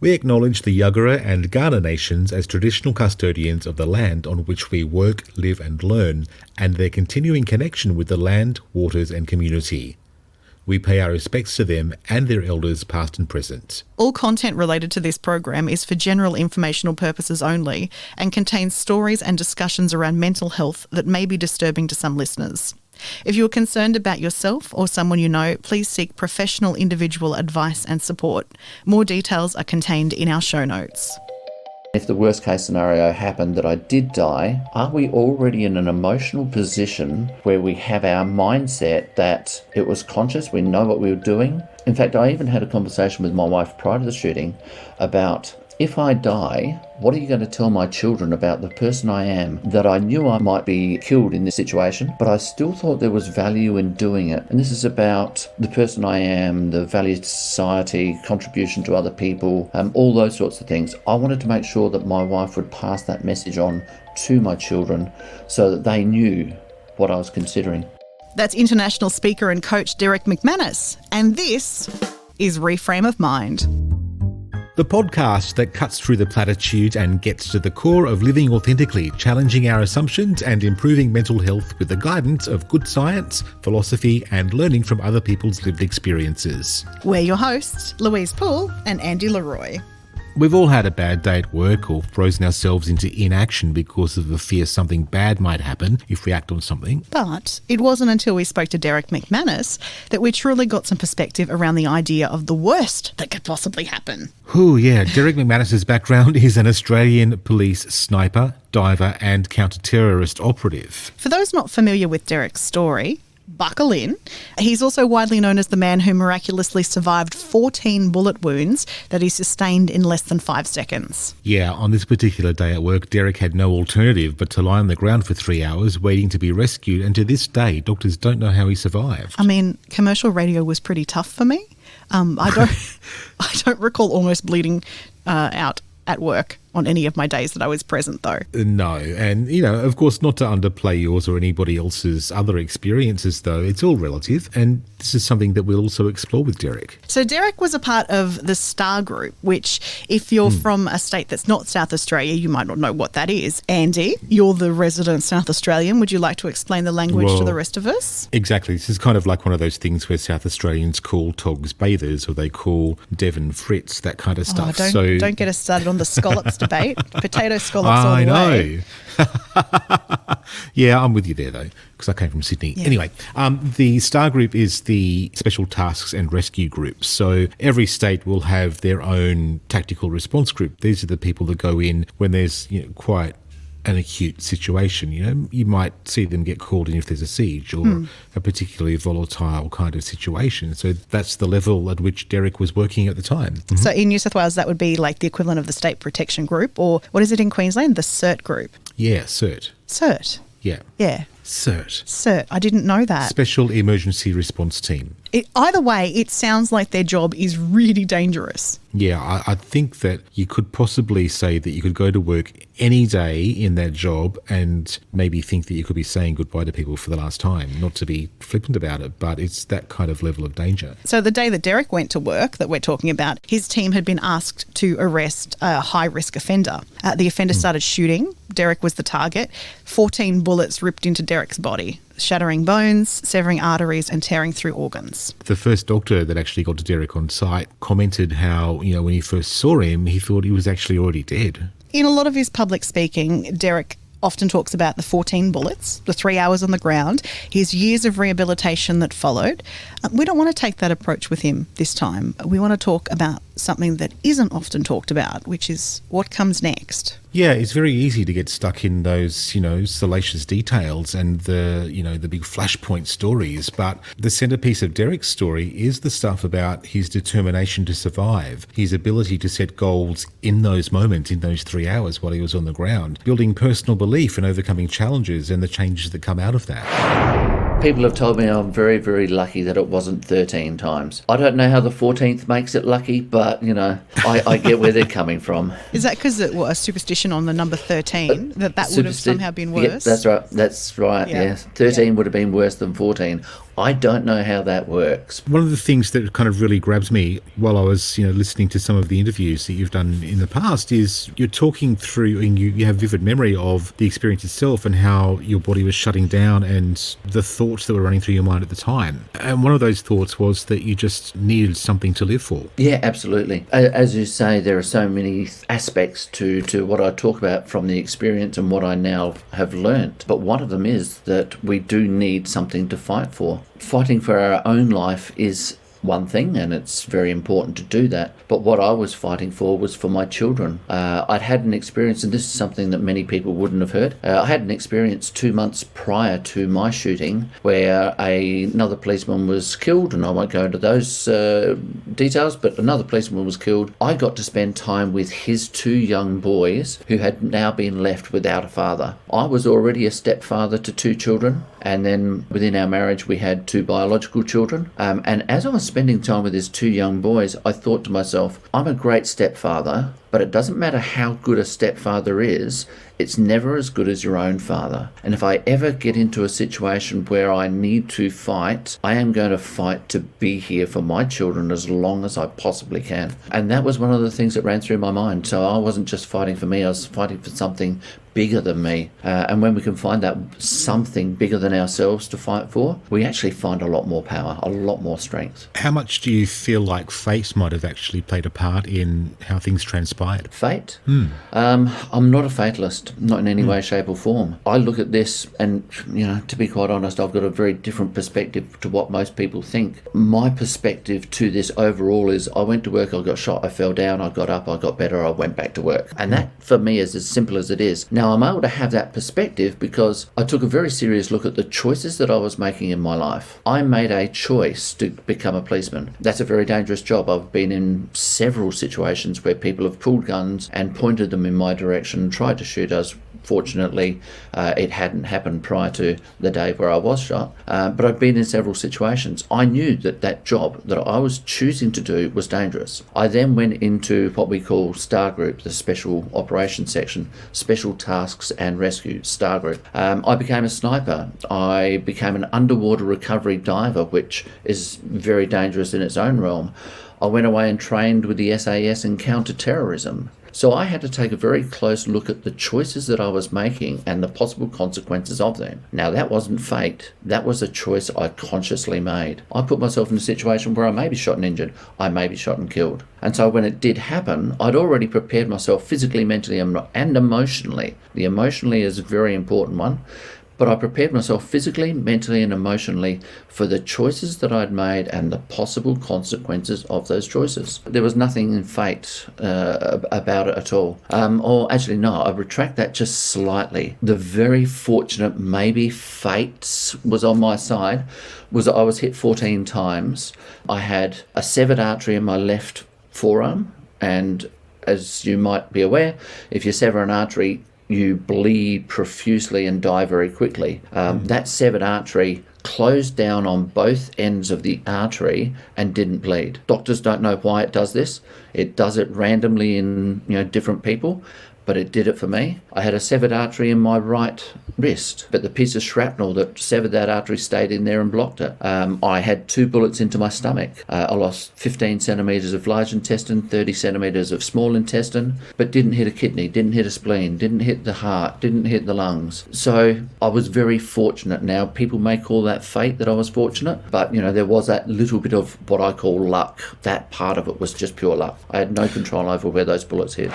We acknowledge the Yagara and Kaurna nations as traditional custodians of the land on which we work, live and learn, and their continuing connection with the land, waters and community. We pay our respects to them and their elders past and present. All content related to this program is for general informational purposes only and contains stories and discussions around mental health that may be disturbing to some listeners. If you are concerned about yourself or someone you know, please seek professional individual advice and support. More details are contained in our show notes. If the worst case scenario happened that I did die, are we already in an emotional position where we have our mindset that it was conscious, we know what we were doing? In fact, I even had a conversation with my wife prior to the shooting about, if I die, what are you going to tell my children about the person I am? That I knew I might be killed in this situation, but I still thought there was value in doing it. And this is about the person I am, the value to society, contribution to other people, all those sorts of things. I wanted to make sure that my wife would pass that message on to my children so that they knew what I was considering. That's international speaker and coach Derrick McManus. And this is Reframe of Mind. The podcast that cuts through the platitudes and gets to the core of living authentically, challenging our assumptions and improving mental health with the guidance of good science, philosophy and learning from other people's lived experiences. We're your hosts, Louise Poole and Andy Leroy. We've all had a bad day at work or frozen ourselves into inaction because of the fear something bad might happen if we act on something. But it wasn't until we spoke to Derrick McManus that we truly got some perspective around the idea of the worst that could possibly happen. Oh yeah, Derrick McManus's background is an Australian police sniper, diver and counter-terrorist operative. For those not familiar with Derrick's story, buckle in. He's also widely known as the man who miraculously survived 14 bullet wounds that he sustained in less than 5 seconds. Yeah, on this particular day at work, Derrick had no alternative but to lie on the ground for 3 hours waiting to be rescued, and to this day, doctors don't know how he survived. I mean, commercial radio was pretty tough for me. I don't recall almost bleeding out at work on any of my days that I was present, though. No, and, of course, not to underplay yours or anybody else's other experiences, though. It's all relative, and this is something that we'll also explore with Derrick. So Derrick was a part of the STAR group, which, if you're from a state that's not South Australia, you might not know what that is. Andy, you're the resident South Australian. Would you like to explain the language to the rest of us? Exactly. This is kind of like one of those things where South Australians call togs bathers, or they call Devon Fritz, that kind of stuff. Don't get us started on the scallops debate. Potato scallops all the way. I know. Yeah, I'm with you there, though, because I came from Sydney. Yeah. Anyway, the STAR group is the Special Tasks and Rescue Group. So every state will have their own tactical response group. These are the people that go in when there's quite an acute situation. You might see them get called in if there's a siege or a particularly volatile kind of situation. So that's the level at which Derrick was working at the time. Mm-hmm. So in New South Wales, that would be like the equivalent of the State Protection Group, or what is it in Queensland? The CERT group. Yeah, CERT. CERT. Yeah. Yeah. CERT. CERT. I didn't know that. Special Emergency Response Team. Either way, it sounds like their job is really dangerous. Yeah, I think that you could possibly say that you could go to work any day in that job and maybe think that you could be saying goodbye to people for the last time. Not to be flippant about it, but it's that kind of level of danger. So the day that Derrick went to work that we're talking about, his team had been asked to arrest a high-risk offender. The offender started shooting. Derrick was the target. 14 bullets ripped into Derrick's body, shattering bones, severing arteries and tearing through organs. The first doctor that actually got to Derrick on site commented how, when he first saw him, he thought he was actually already dead. In a lot of his public speaking, Derrick often talks about the 14 bullets, the 3 hours on the ground, his years of rehabilitation that followed. We don't want to take that approach with him this time. We want to talk about something that isn't often talked about, which is what comes next. Yeah, it's very easy to get stuck in those, salacious details and the big flashpoint stories. But the centerpiece of Derrick's story is the stuff about his determination to survive, his ability to set goals in those moments, in those 3 hours while he was on the ground, building personal belief and overcoming challenges and the changes that come out of that. People have told me I'm very, very lucky that it wasn't 13 times. I don't know how the 14th makes it lucky, but, I get where they're coming from. Is that because it was a superstition on the number 13, that would have somehow been worse? Yeah, that's right. Yeah. 13 would have been worse than 14. I don't know how that works. One of the things that kind of really grabs me while I was, listening to some of the interviews that you've done in the past is you're talking through and you have vivid memory of the experience itself and how your body was shutting down and the thoughts that were running through your mind at the time. And one of those thoughts was that you just needed something to live for. Yeah, absolutely. As you say, there are so many aspects to what I talk about from the experience and what I now have learnt. But one of them is that we do need something to fight for. Fighting for our own life is one thing, and it's very important to do that. But what I was fighting for was for my children. I'd had an experience, and this is something that many people wouldn't have heard. I had an experience 2 months prior to my shooting where another policeman was killed, and I won't go into those details, but another policeman was killed. I got to spend time with his 2 young boys who had now been left without a father. I was already a stepfather to 2 children, and then within our marriage we had 2 biological children. And as I was spending time with his 2 young boys, I thought to myself, I'm a great stepfather, but it doesn't matter how good a stepfather is, it's never as good as your own father. And if I ever get into a situation where I need to fight, I am going to fight to be here for my children as long as I possibly can. And that was one of the things that ran through my mind. So I wasn't just fighting for me, I was fighting for something bigger than me. And when we can find that something bigger than ourselves to fight for, we actually find a lot more power, a lot more strength. How much do you feel like fate might have actually played a part in how things transpired? Fate? I'm not a fatalist, not in any way, shape or form. I look at this and, to be quite honest, I've got a very different perspective to what most people think. My perspective to this overall is I went to work, I got shot, I fell down, I got up, I got better, I went back to work. And that for me is as simple as it is. Now I'm able to have that perspective because I took a very serious look at the choices that I was making in my life. I made a choice to become a policeman. That's a very dangerous job. I've been in several situations where people have pulled guns and pointed them in my direction and tried to shoot us. Fortunately, it hadn't happened prior to the day where I was shot, but I'd been in several situations. I knew that job that I was choosing to do was dangerous. I then went into what we call STAR Group, the Special Operations Section, Special Tasks and Rescue, STAR Group. I became a sniper. I became an underwater recovery diver, which is very dangerous in its own realm. I went away and trained with the SAS in counter-terrorism. So I had to take a very close look at the choices that I was making and the possible consequences of them. Now, that wasn't fate. That was a choice I consciously made. I put myself in a situation where I may be shot and injured. I may be shot and killed. And so when it did happen, I'd already prepared myself physically, mentally, and emotionally. The emotionally is a very important one. But I prepared myself physically, mentally, and emotionally for the choices that I'd made and the possible consequences of those choices. There was nothing in fate about it at all. Or actually, no, I retract that just slightly. The very fortunate maybe fate was on my side was I was hit 14 times. I had a severed artery in my left forearm, and as you might be aware, if you sever an artery, you bleed profusely and die very quickly. That severed artery closed down on both ends of the artery and didn't bleed. Doctors don't know why it does this. It does it randomly in different people, but it did it for me. I had a severed artery in my right wrist, but the piece of shrapnel that severed that artery stayed in there and blocked it. I had 2 bullets into my stomach. I lost 15 centimetres of large intestine, 30 centimetres of small intestine, but didn't hit a kidney, didn't hit a spleen, didn't hit the heart, didn't hit the lungs. So I was very fortunate. Now, people may call that fate that I was fortunate, but there was that little bit of what I call luck. That part of it was just pure luck. I had no control over where those bullets hit.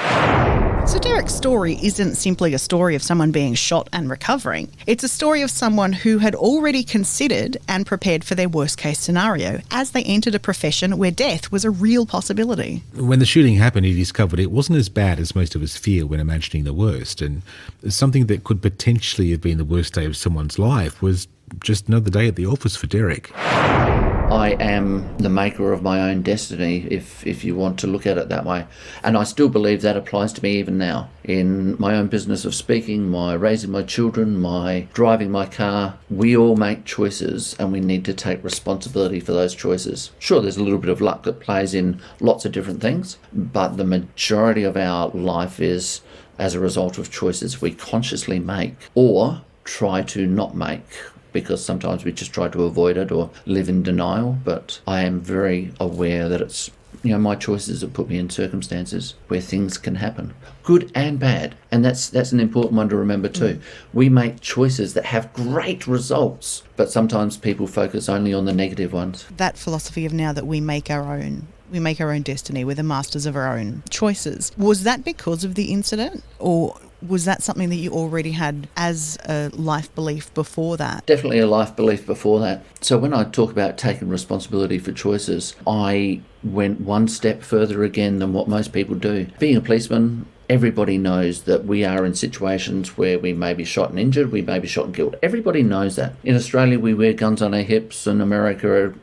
So Derrick's story isn't simply a story of someone being shot and recovering. It's a story of someone who had already considered and prepared for their worst case scenario as they entered a profession where death was a real possibility. When the shooting happened, he discovered it wasn't as bad as most of us fear when imagining the worst, and something that could potentially have been the worst day of someone's life was just another day at the office for Derrick. I am the maker of my own destiny, if you want to look at it that way. And I still believe that applies to me even now. In my own business of speaking, my raising my children, my driving my car, we all make choices and we need to take responsibility for those choices. Sure, there's a little bit of luck that plays in lots of different things, but the majority of our life is as a result of choices we consciously make or try to not make. because sometimes we just try to avoid it or live in denial. But I am very aware that it's, my choices have put me in circumstances where things can happen, good and bad. And that's an important one to remember too. We make choices that have great results, but sometimes people focus only on the negative ones. That philosophy of now that we make our own destiny, we're the masters of our own choices. Was that because of the incident, or was that something that you already had as a life belief before that? Definitely a life belief before that. So when I talk about taking responsibility for choices, I went one step further again than what most people do. Being a policeman, everybody knows that we are in situations where we may be shot and injured, we may be shot and killed. Everybody knows that. In Australia, we wear guns on our hips. In America,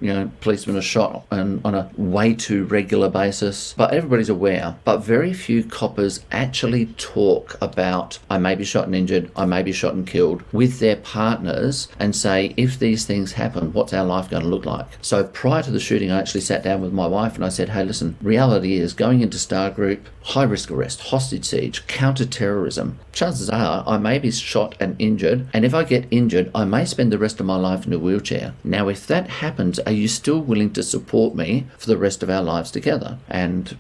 policemen are shot and on a way too regular basis. But everybody's aware. But very few coppers actually talk about, I may be shot and injured, I may be shot and killed, with their partners and say, if these things happen, what's our life going to look like? So prior to the shooting, I actually sat down with my wife and I said, hey, listen, reality is going into Star Group, high risk arrest, hostage siege, counter-terrorism. Chances are I may be shot and injured, and if I get injured, I may spend the rest of my life in a wheelchair. Now, if that happens, are you still willing to support me for the rest of our lives together? And,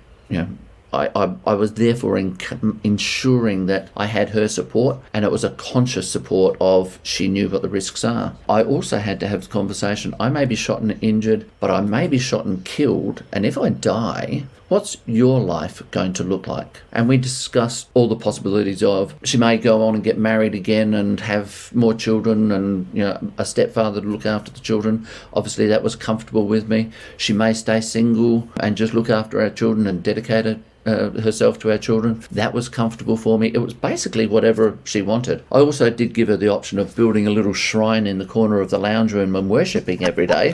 I was therefore ensuring that I had her support, and it was a conscious support of she knew what the risks are. I also had to have the conversation, I may be shot and injured, but I may be shot and killed, and if I die, what's your life going to look like? And we discussed all the possibilities of, she may go on and get married again and have more children and a stepfather to look after the children. Obviously that was comfortable with me. She may stay single and just look after our children and dedicate it herself to our children. That was comfortable for me. It was basically whatever she wanted. I also did give her the option of building a little shrine in the corner of the lounge room and worshipping every day.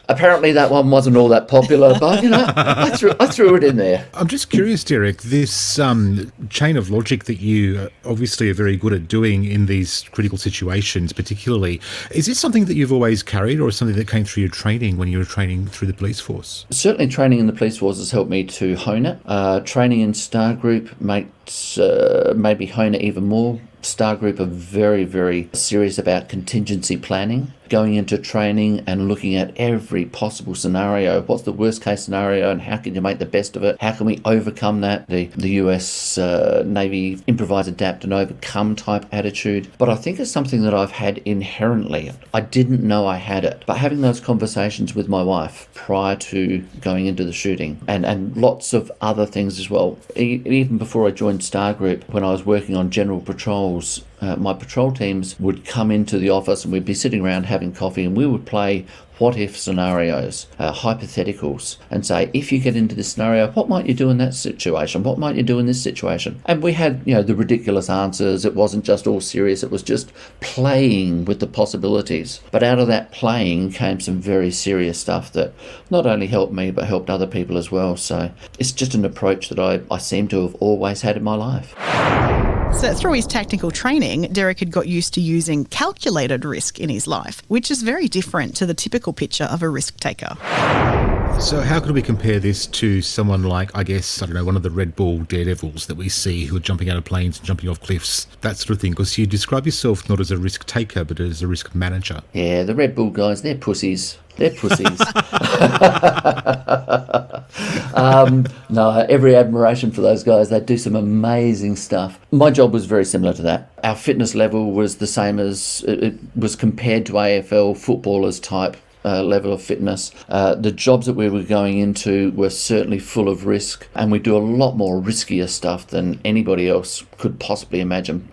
Apparently that one wasn't all that popular, but I threw it in there. I'm just curious, Derrick, this chain of logic that you obviously are very good at doing in these critical situations particularly, is this something that you've always carried, or something that came through your training when you were training through the police force? Certainly training in the police force has helped me to hone it. Training in Star Group makes maybe hone it even more. Star Group are very, very serious about contingency planning, going into training and looking at every possible scenario. What's the worst case scenario and how can you make the best of it? How can we overcome that? The US Navy improvise, adapt and overcome type attitude. But I think it's something that I've had inherently. I didn't know I had it. But having those conversations with my wife prior to going into the shooting and lots of other things as well. Even before I joined Star Group, when I was working on general patrols, my patrol teams would come into the office and we'd be sitting around having coffee and we would play what-if scenarios, hypotheticals, and say, if you get into this scenario, what might you do in that situation? What might you do in this situation? And we had, the ridiculous answers. It wasn't just all serious. It was just playing with the possibilities. But out of that playing came some very serious stuff that not only helped me, but helped other people as well. So it's just an approach that I seem to have always had in my life. So through his tactical training, Derrick had got used to using calculated risk in his life, which is very different to the typical picture of a risk taker. So how could we compare this to someone like, one of the Red Bull daredevils that we see who are jumping out of planes and jumping off cliffs, that sort of thing? Because you describe yourself not as a risk taker, but as a risk manager. Yeah, the Red Bull guys, they're pussies. They're pussies. No, every admiration for those guys. They do some amazing stuff. My job was very similar to that. Our fitness level was the same as, it was compared to AFL footballers type level of fitness. The jobs that we were going into were certainly full of risk, and we do a lot more riskier stuff than anybody else could possibly imagine.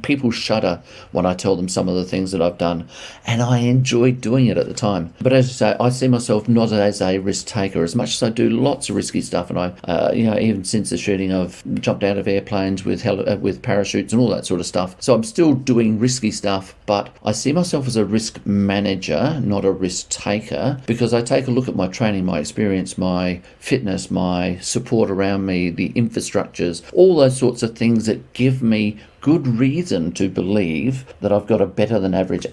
People shudder when I tell them some of the things that I've done, and I enjoyed doing it at the time. But as you say, I see myself not as a risk taker, as much as I do lots of risky stuff. And I, even since the shooting, I've jumped out of airplanes with parachutes and all that sort of stuff. So I'm still doing risky stuff, but I see myself as a risk manager, not a risk taker, because I take a look at my training, my experience, my fitness, my support around me, the infrastructures, all those sorts of things that give me good reason to believe that I've got a better than average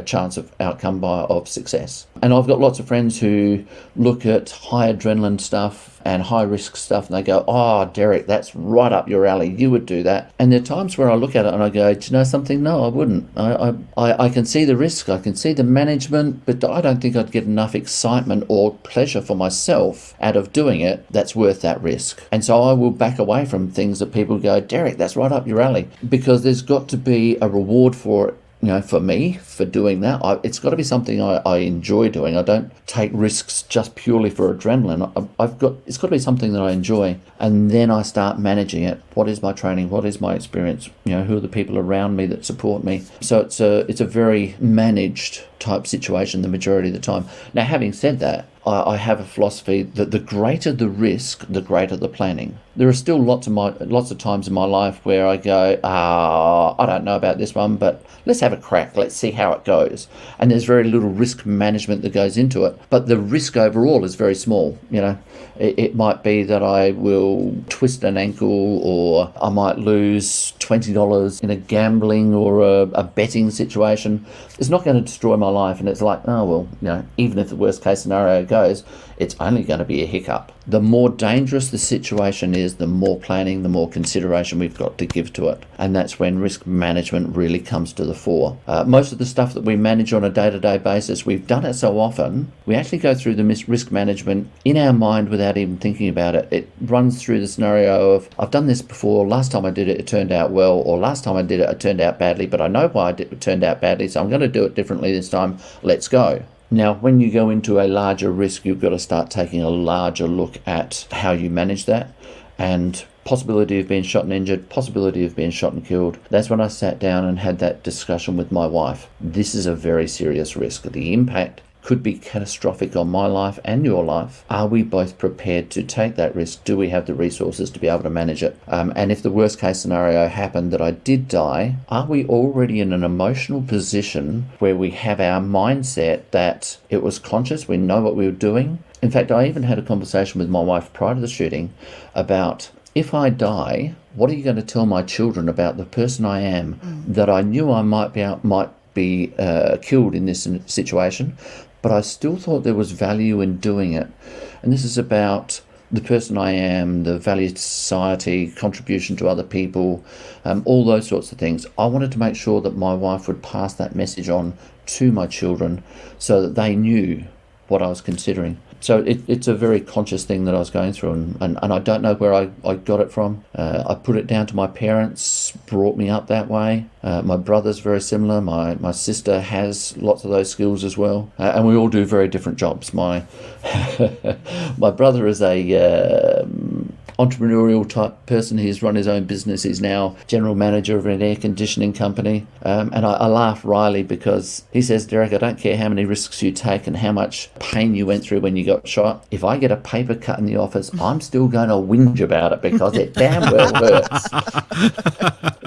chance of outcome of success. And I've got lots of friends who look at high adrenaline stuff and high risk stuff, and they go, "Oh, Derrick, that's right up your alley. You would do that." And there are times where I look at it and I go, "Do you know something? No, I wouldn't. I can see the risk, I can see the management, but I don't think I'd get enough excitement or pleasure for myself out of doing it that's worth that risk." And so I will back away from things that people go, "Derrick, that's right up your alley," because there's got to be a reward for it. For me, for doing that, it's got to be something I enjoy doing. I don't take risks just purely for adrenaline. It's got to be something that I enjoy, and then I start managing it. What is my training? What is my experience? Who are the people around me that support me? So it's a very managed type situation the majority of the time. Now, having said that, I have a philosophy that the greater the risk, the greater the planning. There are still lots of times in my life where I go, I don't know about this one, but let's have a crack. Let's see how it goes. And there's very little risk management that goes into it. But the risk overall is very small. It might be that I will twist an ankle, or I might lose $20 in a gambling or a betting situation. It's not going to destroy my life. And it's like, even if the worst case scenario goes, it's only going to be a hiccup. The more dangerous the situation is, the more planning, the more consideration we've got to give to it. And that's when risk management really comes to the fore. Most of the stuff that we manage on a day-to-day basis, we've done it so often, we actually go through the risk management in our mind without even thinking about it. It runs through the scenario of, I've done this before, last time I did it, it turned out well, or last time I did it, it turned out badly, but I know why it turned out badly, so I'm going to do it differently this time. Let's go. Now, when you go into a larger risk, you've got to start taking a larger look at how you manage that, and possibility of being shot and injured, possibility of being shot and killed. That's when I sat down and had that discussion with my wife. This is a very serious risk. The impact could be catastrophic on my life and your life. Are we both prepared to take that risk? Do we have the resources to be able to manage it? And if the worst case scenario happened that I did die, are we already in an emotional position where we have our mindset that it was conscious, we know what we were doing? In fact, I even had a conversation with my wife prior to the shooting about, if I die, what are you going to tell my children about the person I am, that I knew I might be killed in this situation, but I still thought there was value in doing it. And this is about the person I am, the value to society, contribution to other people, all those sorts of things. I wanted to make sure that my wife would pass that message on to my children so that they knew what I was considering. So it's a very conscious thing that I was going through, and I don't know where I got it from. I put it down to my parents, brought me up that way. My brother's very similar. My sister has lots of those skills as well. And we all do very different jobs. My brother is a entrepreneurial type person. He's run his own business. He's now general manager of an air conditioning company. And I laugh wryly because he says, "Derrick, I don't care how many risks you take and how much pain you went through when you got shot. If I get a paper cut in the office, I'm still going to whinge about it because it damn well hurts."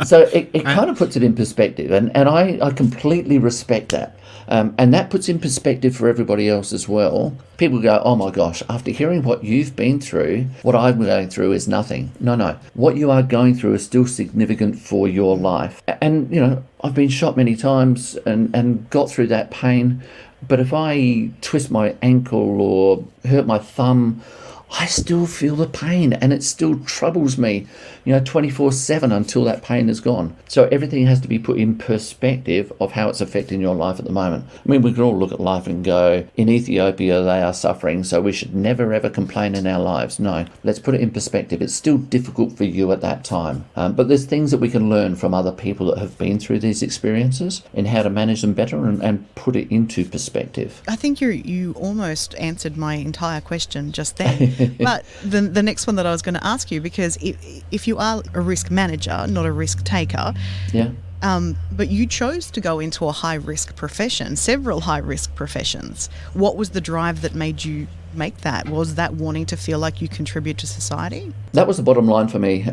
So it kind of puts it in perspective. And I completely respect that. And that puts in perspective for everybody else as well. People go, "Oh my gosh, after hearing what you've been through, what I'm going through is nothing." No. What you are going through is still significant for your life. And, I've been shot many times and got through that pain. But if I twist my ankle or hurt my thumb, I still feel the pain, and it still troubles me, 24/7 until that pain is gone. So everything has to be put in perspective of how it's affecting your life at the moment. I mean, we can all look at life and go, in Ethiopia, they are suffering, so we should never ever complain in our lives. No, let's put it in perspective. It's still difficult for you at that time. But there's things that we can learn from other people that have been through these experiences and how to manage them better and put it into perspective. I think you almost answered my entire question just then. But the next one that I was going to ask you, because if you are a risk manager, not a risk taker, yeah. But you chose to go into a high-risk profession, several high-risk professions. What was the drive that made you make that? Was that wanting to feel like you contribute to society? That was the bottom line for me.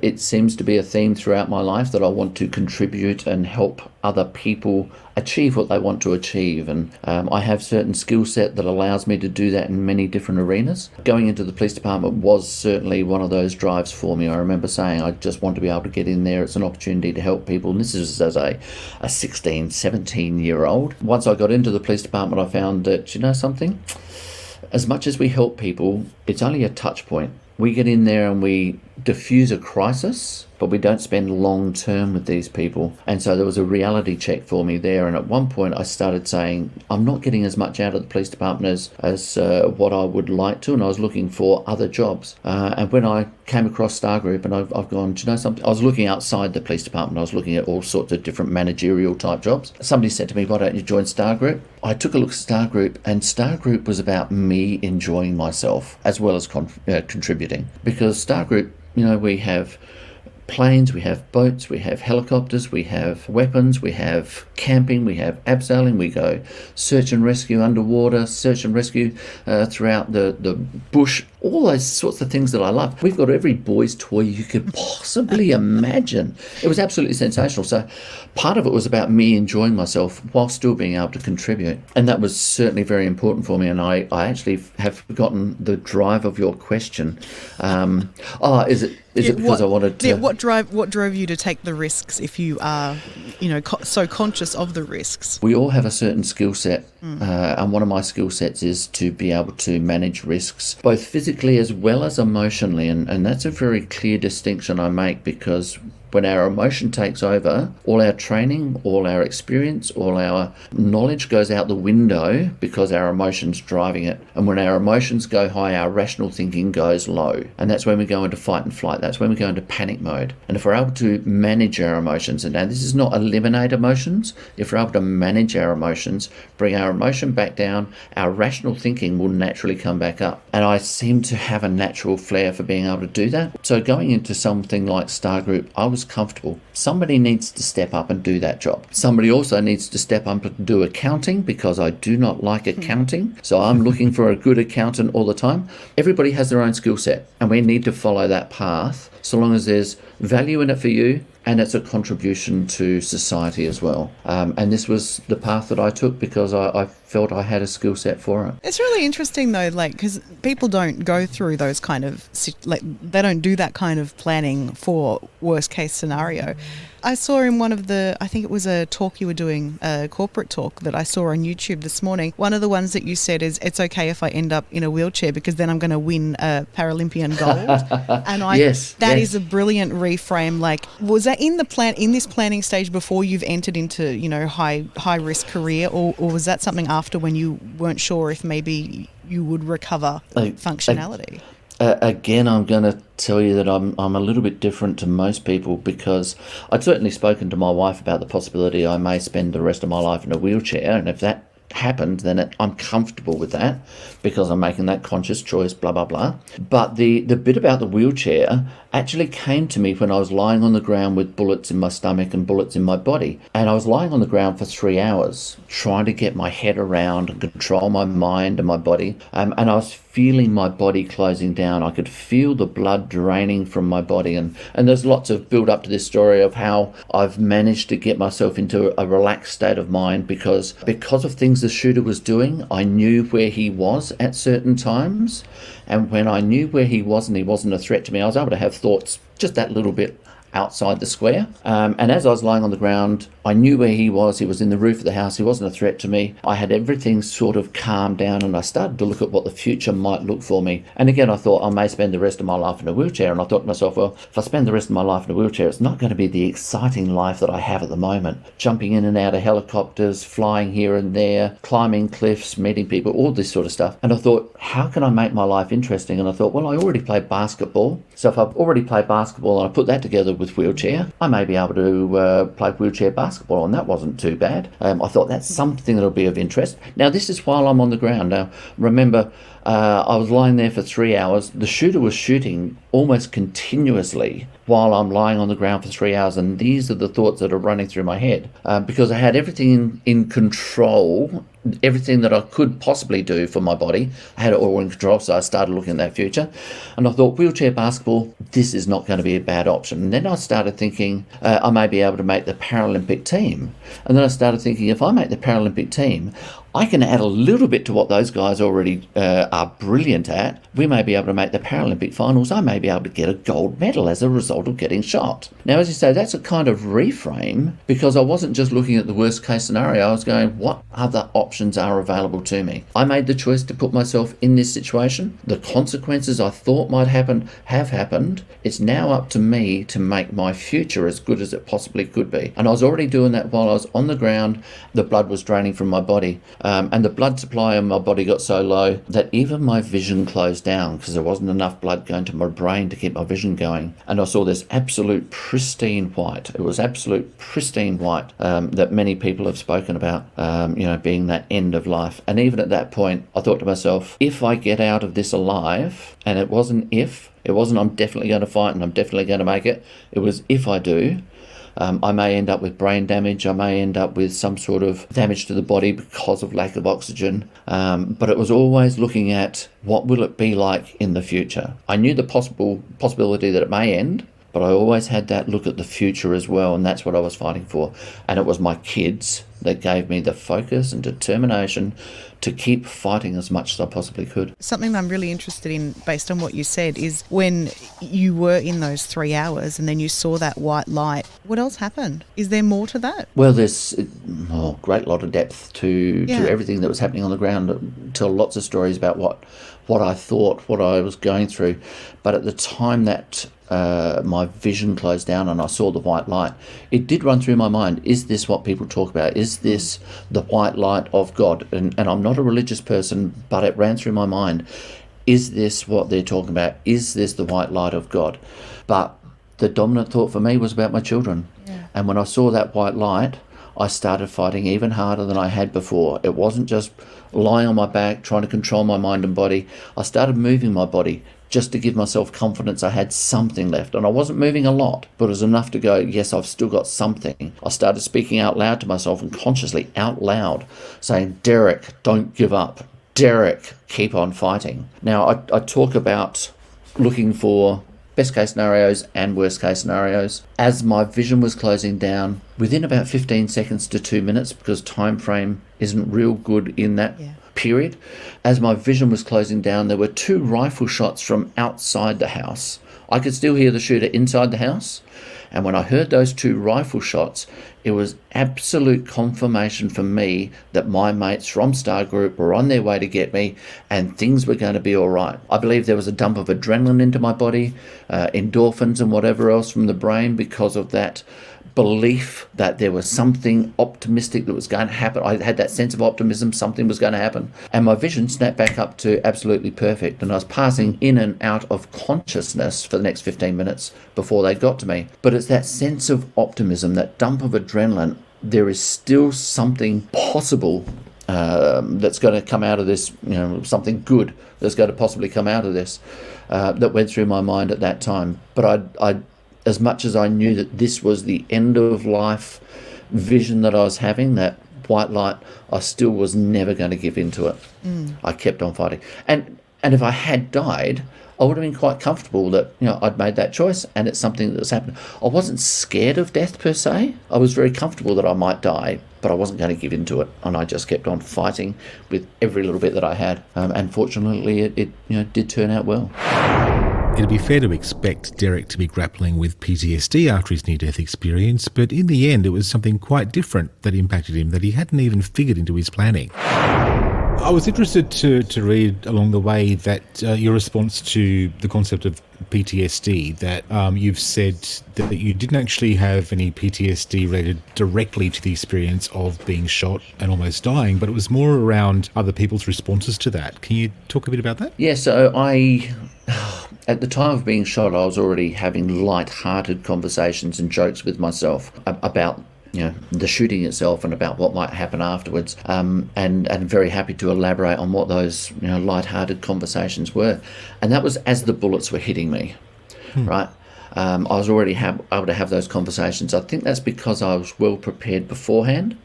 It seems to be a theme throughout my life that I want to contribute and help other people achieve what they want to achieve. And I have certain skill set that allows me to do that in many different arenas. Going into the police department was certainly one of those drives for me. I remember saying, I just want to be able to get in there. It's an opportunity to help people. And this is as a 16, 17-year-old. Once I got into the police department, I found that, something? as much as we help people, it's only a touch point. We get in there and we diffuse a crisis, but we don't spend long term with these people. And so there was a reality check for me there. And at one point I started saying, I'm not getting as much out of the police department as what I would like to. And I was looking for other jobs. And when I came across Star Group, and I've gone, do you know something? I was looking outside the police department. I was looking at all sorts of different managerial type jobs. Somebody said to me, why don't you join Star Group? I took a look at Star Group, and Star Group was about me enjoying myself as well as contributing. Because Star Group, we have planes, we have boats, we have helicopters, we have weapons, we have camping, we have abseiling, we go search and rescue underwater, search and rescue throughout the bush, all those sorts of things that I love. We've got every boy's toy you could possibly imagine. It was absolutely sensational. So part of it was about me enjoying myself while still being able to contribute. And that was certainly very important for me. And I actually have forgotten the drive of your question. Is it because I wanted to... Yeah, what drove you to take the risks if you are, so conscious of the risks? We all have a certain skill set. And one of my skill sets is to be able to manage risks, both physically as well as emotionally. And that's a very clear distinction I make, because when our emotion takes over, all our training, all our experience, all our knowledge goes out the window because our emotion's driving it. And when our emotions go high, our rational thinking goes low. And that's when we go into fight and flight. That's when we go into panic mode. And if we're able to manage our emotions, and now this is not eliminate emotions, if we're able to manage our emotions, bring our emotion back down, our rational thinking will naturally come back up. And I seem to have a natural flair for being able to do that. So going into something like Star Group, I was comfortable. Somebody needs to step up and do that job. Somebody also needs to step up and do accounting, because I do not like accounting. So I'm looking for a good accountant all the time. Everybody has their own skill set, and we need to follow that path so long as there's value in it for you and it's a contribution to society as well. And this was the path that I took because I felt I had a skill set for it. It's really interesting though, because people don't go through those kind of, they don't do that kind of planning for worst case scenario. I saw in one of the, I think it was a talk you were doing, a corporate talk that I saw on YouTube this morning. One of the ones that you said is, it's okay if I end up in a wheelchair because then I'm going to win a Paralympian gold. And that is a brilliant reframe. Was that in the plan, in this planning stage before you've entered into, high risk career, or was that something after when you weren't sure if maybe you would recover functionality? Again, I'm going to tell you that I'm a little bit different to most people, because I'd certainly spoken to my wife about the possibility I may spend the rest of my life in a wheelchair, and if that happened, then I'm comfortable with that because I'm making that conscious choice, blah, blah, blah. But the bit about the wheelchair actually came to me when I was lying on the ground with bullets in my stomach and bullets in my body. And I was lying on the ground for 3 hours trying to get my head around and control my mind and my body. And I was feeling my body closing down. I could feel the blood draining from my body. And there's lots of build up to this story of how I've managed to get myself into a relaxed state of mind because of things the shooter was doing. I knew where he was at certain times. And when I knew where he was and he wasn't a threat to me, I was able to have thoughts just that little bit outside the square. And as I was lying on the ground, I knew where he was. He was in the roof of the house. He wasn't a threat to me. I had everything sort of calmed down, and I started to look at what the future might look for me. And again, I thought I may spend the rest of my life in a wheelchair. And I thought to myself, well, if I spend the rest of my life in a wheelchair, it's not going to be the exciting life that I have at the moment. Jumping in and out of helicopters, flying here and there, climbing cliffs, meeting people, all this sort of stuff. And I thought, how can I make my life interesting? And I thought, well, I already play basketball. So if I've already played basketball and I put that together with wheelchair, I may be able to play wheelchair basketball, and that wasn't too bad. I thought that's something that'll be of interest. Now, this is while I'm on the ground. Now, remember, I was lying there for 3 hours. The shooter was shooting almost continuously while I'm lying on the ground for 3 hours, and these are the thoughts that are running through my head because I had everything in control. Everything that I could possibly do for my body, I had it all in control. So I started looking at that future, and I thought, wheelchair basketball, this is not going to be a bad option. And then I started thinking I may be able to make the Paralympic team. And then I started thinking, if I make the Paralympic team, I can add a little bit to what those guys already are brilliant at. We may be able to make the Paralympic finals. I may be able to get a gold medal as a result of getting shot. Now, as you say, that's a kind of reframe, because I wasn't just looking at the worst case scenario. I was going, what other options are available to me? I made the choice to put myself in this situation. The consequences I thought might happen have happened. It's now up to me to make my future as good as it possibly could be. And I was already doing that while I was on the ground. The blood was draining from my body. And the blood supply in my body got so low that even my vision closed down, because there wasn't enough blood going to my brain to keep my vision going. And I saw this absolute pristine white. It was absolute pristine white that many people have spoken about, being that end of life. And even at that point, I thought to myself, if I get out of this alive, and it wasn't I'm definitely going to fight and I'm definitely going to make it. It was if I do. I may end up with brain damage. I may end up with some sort of damage to the body because of lack of oxygen. But it was always looking at what will it be like in the future. I knew the possibility that it may end, but I always had that look at the future as well, and that's what I was fighting for. And it was my kids that gave me the focus and determination to keep fighting as much as I possibly could. Something that I'm really interested in, based on what you said, is when you were in those 3 hours and then you saw that white light, what else happened? Is there more to that? Well, there's a great lot of depth to everything that was happening on the ground. Tell lots of stories about what I thought, what I was going through. But at the time that my vision closed down and I saw the white light, it did run through my mind, is this what people talk about? Is this the white light of God? And I'm not a religious person, but it ran through my mind, is this what they're talking about? Is this the white light of God? But the dominant thought for me was about my children. Yeah. And when I saw that white light, I started fighting even harder than I had before. It wasn't just lying on my back, trying to control my mind and body. I started moving my body just to give myself confidence I had something left. And I wasn't moving a lot, but it was enough to go, yes, I've still got something. I started speaking out loud to myself, and consciously out loud, saying, Derrick, don't give up. Derrick, keep on fighting. Now, I talk about looking for best case scenarios and worst case scenarios. As my vision was closing down, within about 15 seconds to 2 minutes, because time frame isn't real good in that period, as my vision was closing down, there were 2 rifle shots from outside the house. I could still hear the shooter inside the house. And when I heard those 2 rifle shots, it was absolute confirmation for me that my mates from Star Group were on their way to get me and things were going to be all right. I believe there was a dump of adrenaline into my body, endorphins and whatever else from the brain, because of that belief that there was something optimistic that was going to happen. I had that sense of optimism, something was going to happen. And my vision snapped back up to absolutely perfect. And I was passing in and out of consciousness for the next 15 minutes before they got to me. But it's that sense of optimism, that dump of adrenaline. There is still something possible that's going to come out of this, something good that's going to possibly come out of this, that went through my mind at that time. But I as much as I knew that this was the end of life vision that I was having, that white light, I still was never going to give into it. I kept on fighting. And if I had died, I would have been quite comfortable that, I'd made that choice and it's something that's happened. I wasn't scared of death per se. I was very comfortable that I might die, but I wasn't going to give into it. And I just kept on fighting with every little bit that I had. And fortunately, it did turn out well. It'd be fair to expect Derrick to be grappling with PTSD after his near-death experience, but in the end it was something quite different that impacted him that he hadn't even figured into his planning. I was interested to read along the way that your response to the concept of PTSD, that you've said that you didn't actually have any PTSD related directly to the experience of being shot and almost dying, but it was more around other people's responses to that. Can you talk a bit about that? Yeah, so at the time of being shot, I was already having light-hearted conversations and jokes with myself about the shooting itself and about what might happen afterwards, and very happy to elaborate on what those light-hearted conversations were. And that was as the bullets were hitting me, right? I was already able to have those conversations. I think that's because I was well prepared beforehand.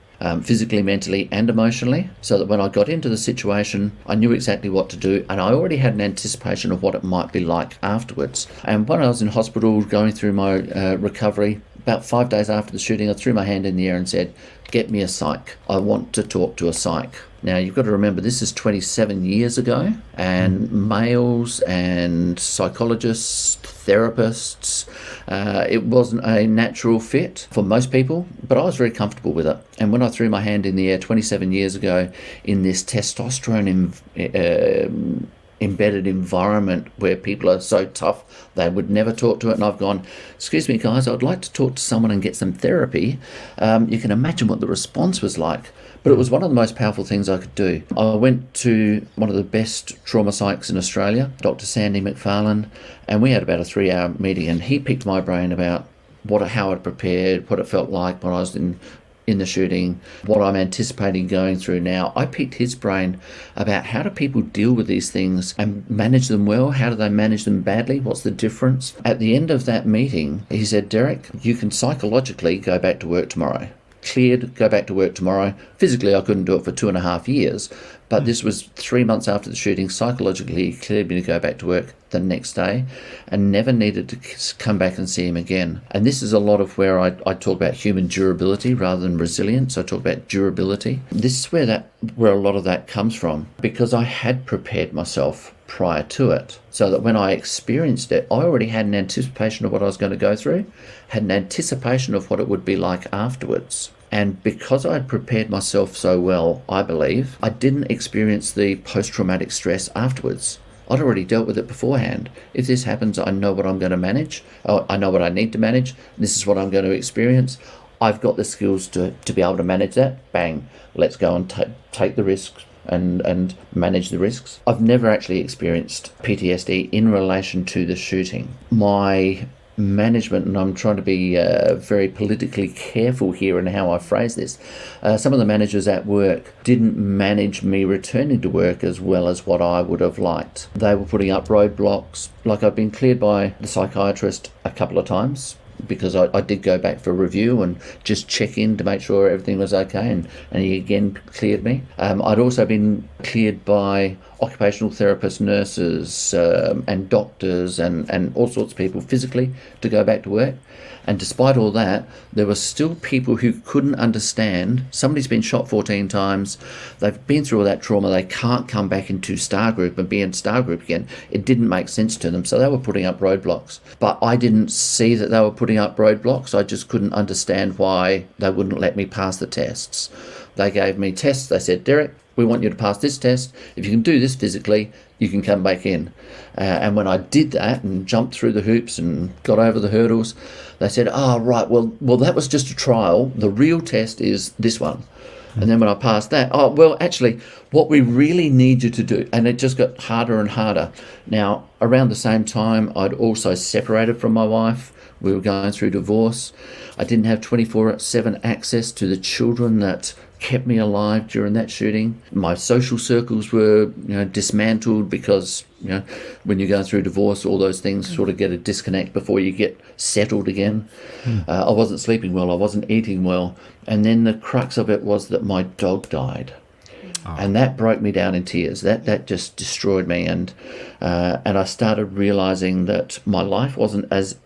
physically, mentally, and emotionally, so that when I got into the situation, I knew exactly what to do, and I already had an anticipation of what it might be like afterwards. And when I was in hospital going through my recovery, about 5 days after the shooting, I threw my hand in the air and said, "Get me a psych. I want to talk to a psych." Now, you've got to remember, this is 27 years ago, and males and psychologists, therapists, it wasn't a natural fit for most people, but I was very comfortable with it. And when I threw my hand in the air 27 years ago in this testosterone embedded environment where people are so tough they would never talk to it, and I've gone, "Excuse me guys, I'd like to talk to someone and get some therapy," you can imagine what the response was like. But it was one of the most powerful things I could do. I went to one of the best trauma psychs in Australia, Dr. Sandy McFarlane, and we had about a 3-hour meeting, and he picked my brain about how I'd prepared, what it felt like when I was in the shooting, what I'm anticipating going through now. I picked his brain about how do people deal with these things and manage them well? How do they manage them badly? What's the difference? At the end of that meeting, he said, "Derrick, you can psychologically go back to work tomorrow. Cleared, go back to work tomorrow." Physically, I couldn't do it for 2.5 years, but this was 3 months after the shooting. Psychologically, he cleared me to go back to work the next day and never needed to come back and see him again. And this is a lot of where I talk about human durability rather than resilience. I talk about durability. This is where a lot of that comes from, because I had prepared myself prior to it, so that when I experienced it, I already had an anticipation of what I was going to go through, had an anticipation of what it would be like afterwards. And because I'd prepared myself so well, I believe, I didn't experience the post-traumatic stress afterwards. I'd already dealt with it beforehand. If this happens, I know what I'm going to manage. I know what I need to manage. This is what I'm going to experience. I've got the skills to be able to manage that. Bang, let's go and take the risks and manage the risks. I've never actually experienced PTSD in relation to the shooting. My management, and I'm trying to be very politically careful here in how I phrase this, some of the managers at work didn't manage me returning to work as well as what I would have liked. They were putting up roadblocks. Like, I've been cleared by the psychiatrist a couple of times, because I did go back for review and just check in to make sure everything was okay, and he again cleared me. I'd also been cleared by occupational therapists, nurses, and doctors, and all sorts of people physically to go back to work. And despite all that, there were still people who couldn't understand. Somebody's been shot 14 times. They've been through all that trauma. They can't come back into Star Group and be in Star Group again. It didn't make sense to them. So they were putting up roadblocks. But I didn't see that they were putting up roadblocks. I just couldn't understand why they wouldn't let me pass the tests. They gave me tests. They said, "Derrick, we want you to pass this test. If you can do this physically, you can come back in." And when I did that and jumped through the hoops and got over the hurdles, they said, "Oh, right, well, that was just a trial. The real test is this one." And then when I passed that, "Oh, well, actually, what we really need you to do," and it just got harder and harder. Now, around the same time, I'd also separated from my wife. We were going through divorce. I didn't have 24/7 access to the children that kept me alive during that shooting. My social circles were, dismantled, because, when you're going through divorce, all those things sort of get a disconnect before you get settled again. I wasn't sleeping well. I wasn't eating well. And then the crux of it was that my dog died. And that broke me down in tears. That just destroyed me, and I started realizing that my life wasn't as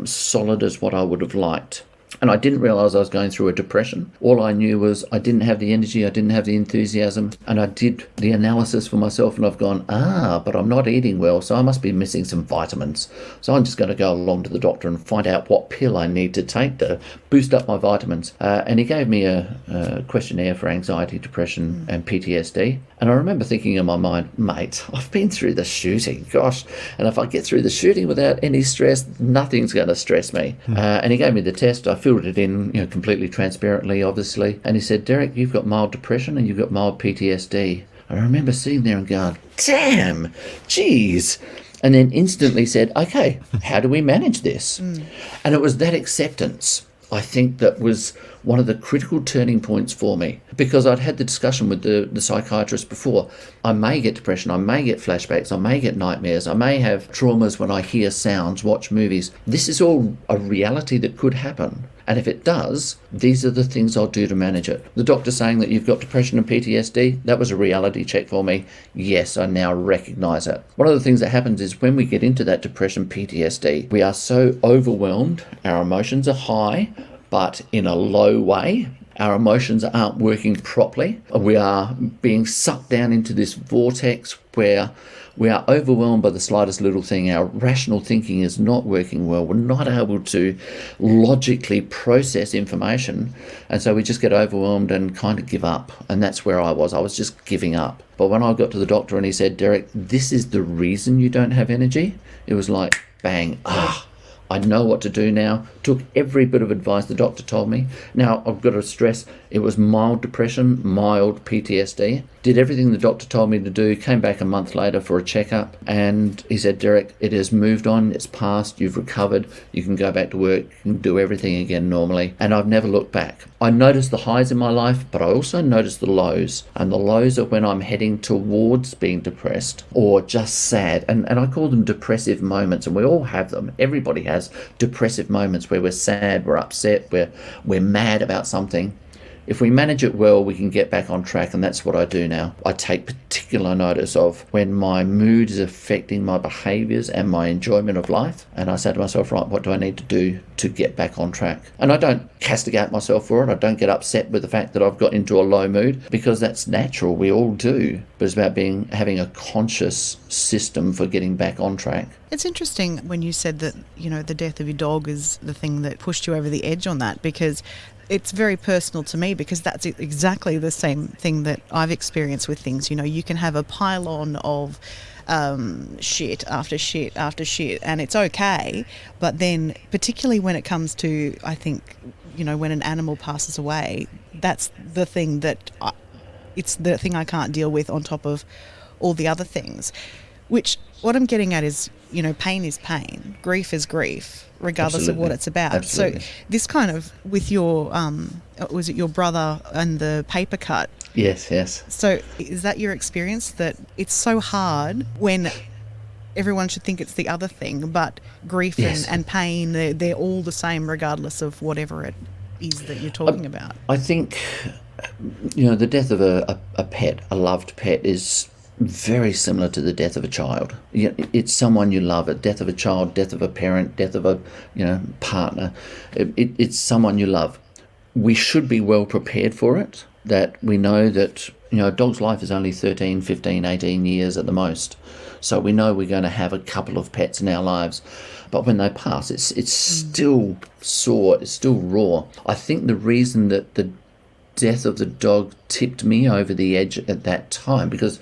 solid as what I would have liked. And I didn't realize I was going through a depression. All I knew was I didn't have the energy, I didn't have the enthusiasm, and I did the analysis for myself, and I've gone, but I'm not eating well, so I must be missing some vitamins. So I'm just going to go along to the doctor and find out what pill I need to take to boost up my vitamins. And he gave me a questionnaire for anxiety, depression, and PTSD. And I remember thinking in my mind, mate, I've been through the shooting, gosh, and if I get through the shooting without any stress, nothing's going to stress me. And he gave me the test. I filled it in, completely transparently, obviously. And he said, "Derrick, you've got mild depression and you've got mild PTSD." And I remember sitting there and going, damn, geez. And then instantly said, "Okay, how do we manage this?" And it was that acceptance, I think, that was one of the critical turning points for me, because I'd had the discussion with the psychiatrist before. I may get depression, I may get flashbacks, I may get nightmares, I may have traumas when I hear sounds, watch movies. This is all a reality that could happen. And if it does, these are the things I'll do to manage it. The doctor saying that you've got depression and PTSD, that was a reality check for me. Yes, I now recognize it. One of the things that happens is when we get into that depression, PTSD, we are so overwhelmed, our emotions are high, but in a low way. Our emotions aren't working properly. We are being sucked down into this vortex where we are overwhelmed by the slightest little thing. Our rational thinking is not working well. We're not able to logically process information. And so we just get overwhelmed and kind of give up. And that's where I was. I was just giving up. But when I got to the doctor and he said, Derrick, this is the reason you don't have energy, it was like, bang, I know what to do now. Took every bit of advice the doctor told me. Now, I've got to stress, it was mild depression, mild PTSD. Did everything the doctor told me to do, came back a month later for a checkup, and he said, Derrick, it has moved on, it's passed, you've recovered, you can go back to work, you can do everything again normally. And I've never looked back. I noticed the highs in my life, but I also noticed the lows. And the lows are when I'm heading towards being depressed or just sad. And I call them depressive moments, and we all have them. Everybody has depressive moments where we're sad, we're upset, we're mad about something. If we manage it well, we can get back on track, and that's what I do now. I take particular notice of when my mood is affecting my behaviours and my enjoyment of life, and I say to myself, right, what do I need to do to get back on track? And I don't castigate myself for it. I don't get upset with the fact that I've got into a low mood, because that's natural. We all do. But it's about having a conscious system for getting back on track. It's interesting when you said that, the death of your dog is the thing that pushed you over the edge on that, because it's very personal to me, because that's exactly the same thing that I've experienced with things. You can have a pile-on of shit after shit after shit, and it's okay. But then, particularly when it comes to, I think, when an animal passes away, that's the thing it's the thing I can't deal with on top of all the other things. Which, what I'm getting at is, pain is pain, grief is grief, regardless Absolutely. of what it's about. Absolutely. So this kind of, with your, was it your brother and the paper cut? Yes. So is that your experience, that it's so hard when everyone should think it's the other thing, but grief and pain, they're all the same regardless of whatever it is that you're talking about? I think, the death of a pet, a loved pet, is very similar to the death of a child. It's someone you love. A death of a child, death of a parent, death of a partner. It's someone you love. We should be well prepared for it. That we know that a dog's life is only 13, 15, 18 years at the most. So we know we're going to have a couple of pets in our lives. But when they pass, it's still sore, it's still raw. I think the reason that the death of the dog tipped me over the edge at that time, because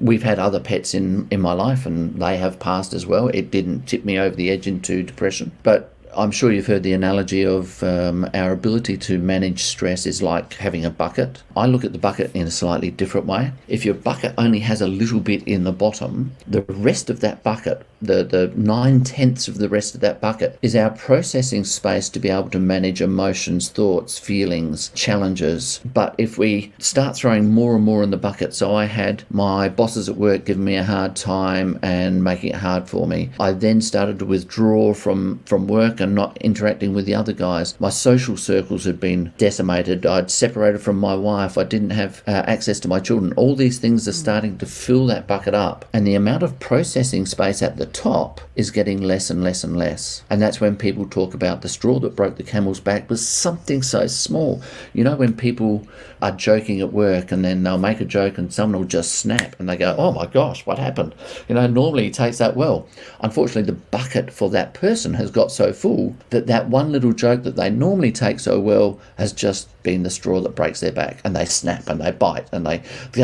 we've had other pets in my life and they have passed as well. It didn't tip me over the edge into depression, but I'm sure you've heard the analogy of our ability to manage stress is like having a bucket. I look at the bucket in a slightly different way. If your bucket only has a little bit in the bottom, the rest of that bucket, the 9/10 of the rest of that bucket, is our processing space to be able to manage emotions, thoughts, feelings, challenges. But if we start throwing more and more in the bucket, so I had my bosses at work giving me a hard time and making it hard for me. I then started to withdraw from work and not interacting with the other guys. My social circles had been decimated. I'd separated from my wife. I didn't have access to my children. All these things are starting to fill that bucket up. And the amount of processing space at the top is getting less and less and less. And that's when people talk about the straw that broke the camel's back was something so small. When people are joking at work and then they'll make a joke and someone will just snap and they go, oh my gosh, what happened? Normally he takes that well. Unfortunately, the bucket for that person has got so full that one little joke that they normally take so well has just been the straw that breaks their back, and they snap and they bite and they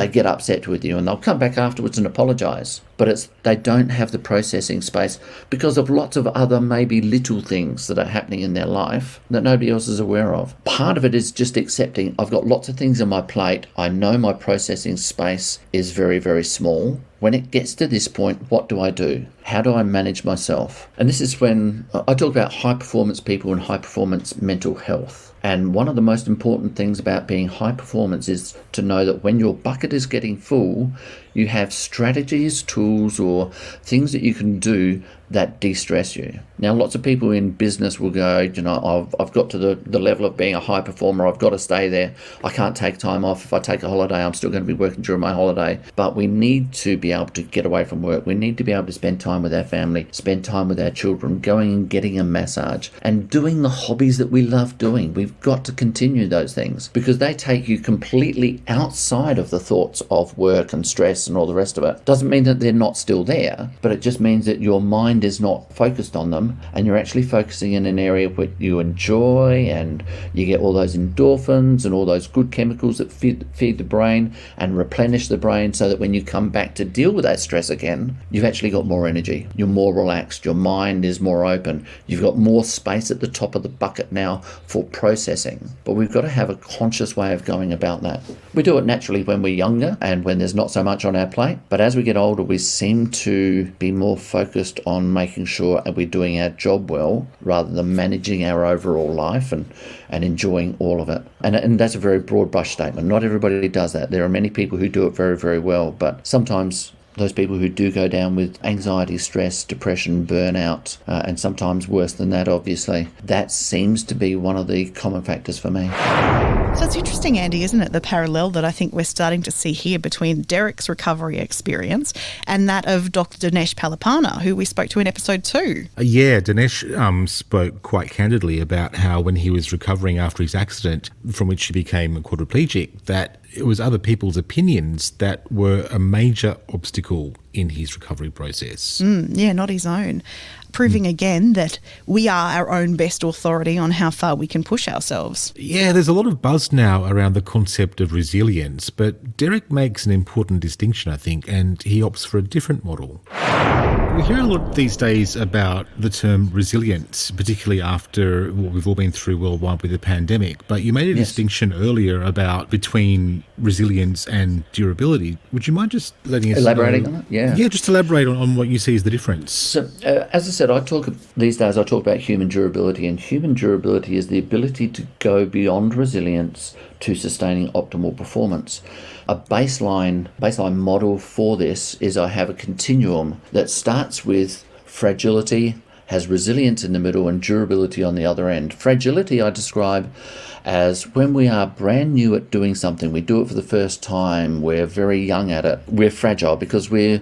get upset with you, and they'll come back afterwards and apologise. But they don't have the processing space because of lots of other maybe little things that are happening in their life that nobody else is aware of. Part of it is just accepting I've got lots of things on my plate. I know my processing space is very, very small. When it gets to this point, what do I do? How do I manage myself? And this is when I talk about high performance people and high performance mental health. And one of the most important things about being high performance is to know that when your bucket is getting full, you have strategies, tools, or things that you can do that de-stress you. Now, lots of people in business will go, I've got to the level of being a high performer. I've got to stay there. I can't take time off. If I take a holiday, I'm still going to be working during my holiday. But we need to be able to get away from work. We need to be able to spend time with our family, spend time with our children, going and getting a massage and doing the hobbies that we love doing. We've got to continue those things because they take you completely outside of the thoughts of work and stress and all the rest of it. Doesn't mean that they're not still there, but it just means that your mind is not focused on them and you're actually focusing in an area where you enjoy and you get all those endorphins and all those good chemicals that feed the brain and replenish the brain so that when you come back to deal with that stress again, you've actually got more energy. You're more relaxed. Your mind is more open. You've got more space at the top of the bucket now for processing. But we've got to have a conscious way of going about that. We do it naturally when we're younger and when there's not so much on our plate. But as we get older, we seem to be more focused on making sure that we're doing our job well rather than managing our overall life and enjoying all of it. And that's a very broad brush statement. Not everybody does that. There are many people who do it very, very well, but sometimes those people who do go down with anxiety, stress, depression, burnout, and sometimes worse than that, obviously, that seems to be one of the common factors for me. So it's interesting, Andy, isn't it, the parallel that I think we're starting to see here between Derrick's recovery experience and that of Dr. Dinesh Palipana, who we spoke to in episode 2. Yeah, Dinesh spoke quite candidly about how when he was recovering after his accident, from which he became a quadriplegic, that it was other people's opinions that were a major obstacle in his recovery process. Yeah, not his own. Proving again that we are our own best authority on how far we can push ourselves. Yeah, there's a lot of buzz now around the concept of resilience, but Derrick makes an important distinction, I think, and he opts for a different model. We hear a lot these days about the term resilience, particularly after what we've all been through worldwide with the pandemic. But you made a distinction earlier about between resilience and durability. Would you mind just letting us elaborating on it? Yeah, just elaborate on what you see as the difference. So, as I said, these days I talk about human durability, and human durability is the ability to go beyond resilience to sustaining optimal performance. A baseline model for this is I have a continuum that starts with fragility, has resilience in the middle, and durability on the other end. Fragility I describe as when we are brand new at doing something, we do it for the first time, we're very young at it, we're fragile because we're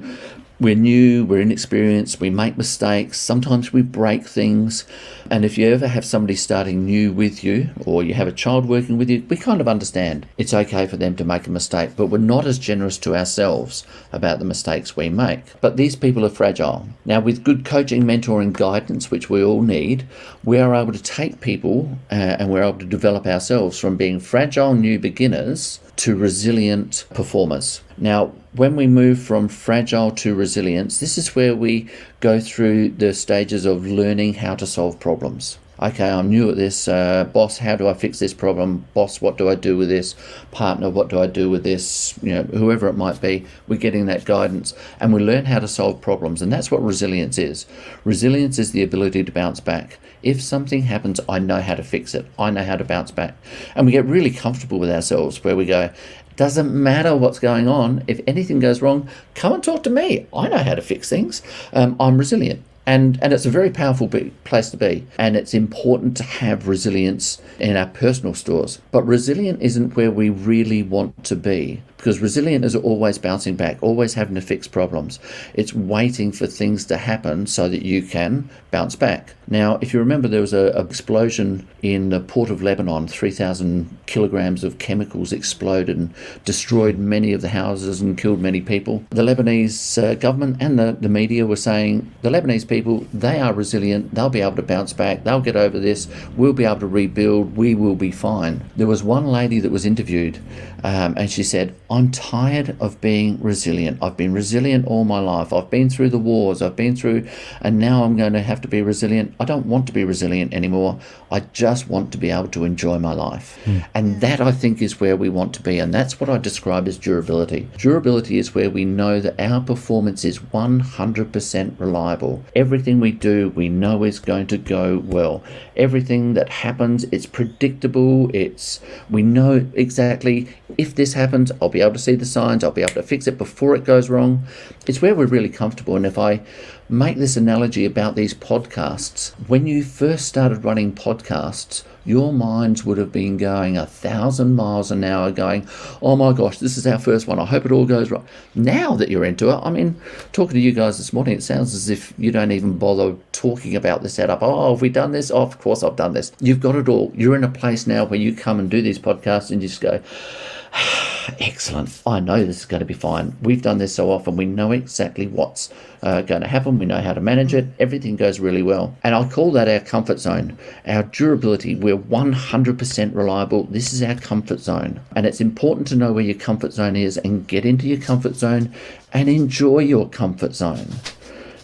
new, we're inexperienced, we make mistakes, sometimes we break things. And if you ever have somebody starting new with you, or you have a child working with you, we kind of understand it's okay for them to make a mistake, but we're not as generous to ourselves about the mistakes we make. But these people are fragile. Now, with good coaching, mentoring, guidance, which we all need, we are able to take people and we're able to develop ourselves from being fragile new beginners to resilient performers. Now, when we move from fragile to resilience, this is where we go through the stages of learning how to solve problems. Okay, I'm new at this. Boss, how do I fix this problem? Boss, what do I do with this? Partner, what do I do with this? Whoever it might be, we're getting that guidance and we learn how to solve problems. And that's what resilience is. Resilience is the ability to bounce back. If something happens, I know how to fix it. I know how to bounce back. And we get really comfortable with ourselves where we go, doesn't matter what's going on. If anything goes wrong, come and talk to me. I know how to fix things. I'm resilient. And it's a very powerful place to be. And it's important to have resilience in our personal stores. But resilient isn't where we really want to be. Because resilient is always bouncing back, always having to fix problems. It's waiting for things to happen so that you can bounce back. Now, if you remember, there was an explosion in the port of Lebanon. 3,000 kilograms of chemicals exploded and destroyed many of the houses and killed many people. The Lebanese government and the media were saying, the Lebanese people, they are resilient. They'll be able to bounce back. They'll get over this. We'll be able to rebuild. We will be fine. There was one lady that was interviewed and she said, I'm tired of being resilient. I've been resilient all my life. I've been through the wars. And now I'm going to have to be resilient. I don't want to be resilient anymore. I just want to be able to enjoy my life. And that, I think, is where we want to be. And that's what I describe as durability. Durability is where we know that our performance is 100% reliable. Everything we do, we know is going to go well. Everything that happens, it's predictable. We know exactly if this happens, I'll be able to see the signs. I'll be able to fix it before it goes wrong. It's where we're really comfortable. And if I make this analogy about these podcasts, when you first started running podcasts, your minds would have been going 1,000 miles an hour going, oh my gosh, this is our first one. I hope it all goes right. Now that you're into it, I mean, talking to you guys this morning, it sounds as if you don't even bother talking about the setup. Oh, have we done this? Oh, of course I've done this. You've got it all. You're in a place now where you come and do these podcasts and you just go, excellent. I know this is going to be fine. We've done this so often. We know exactly what's going to happen. We know how to manage it. Everything goes really well. And I call that our comfort zone, our durability. We're 100% reliable. This is our comfort zone. And it's important to know where your comfort zone is and get into your comfort zone and enjoy your comfort zone.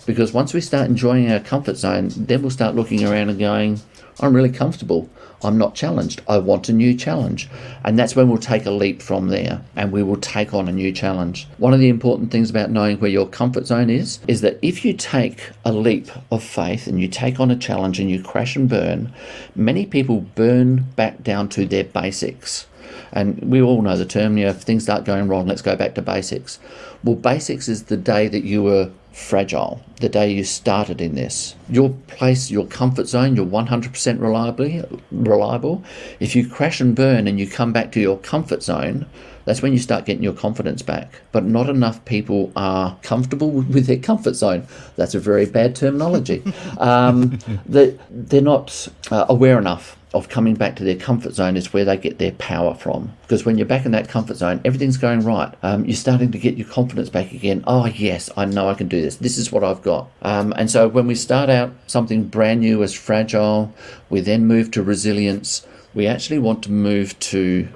Because once we start enjoying our comfort zone, then we'll start looking around and going, I'm really comfortable. I'm not challenged. I want a new challenge. And that's when we'll take a leap from there and we will take on a new challenge. One of the important things about knowing where your comfort zone is that if you take a leap of faith and you take on a challenge and you crash and burn, many people burn back down to their basics. And we all know the term, if things start going wrong, let's go back to basics. Well, basics is the day that you were fragile, the day you started in this. Your place, your comfort zone, you're 100% reliable. If you crash and burn and you come back to your comfort zone, that's when you start getting your confidence back. But not enough people are comfortable with their comfort zone. That's a very bad terminology. They're not aware enough of coming back to their comfort zone is where they get their power from. Because when you're back in that comfort zone, everything's going right. You're starting to get your confidence back again. Oh, yes, I know I can do this. This is what I've got. And so when we start out something brand new as fragile, we then move to resilience. We actually want to move to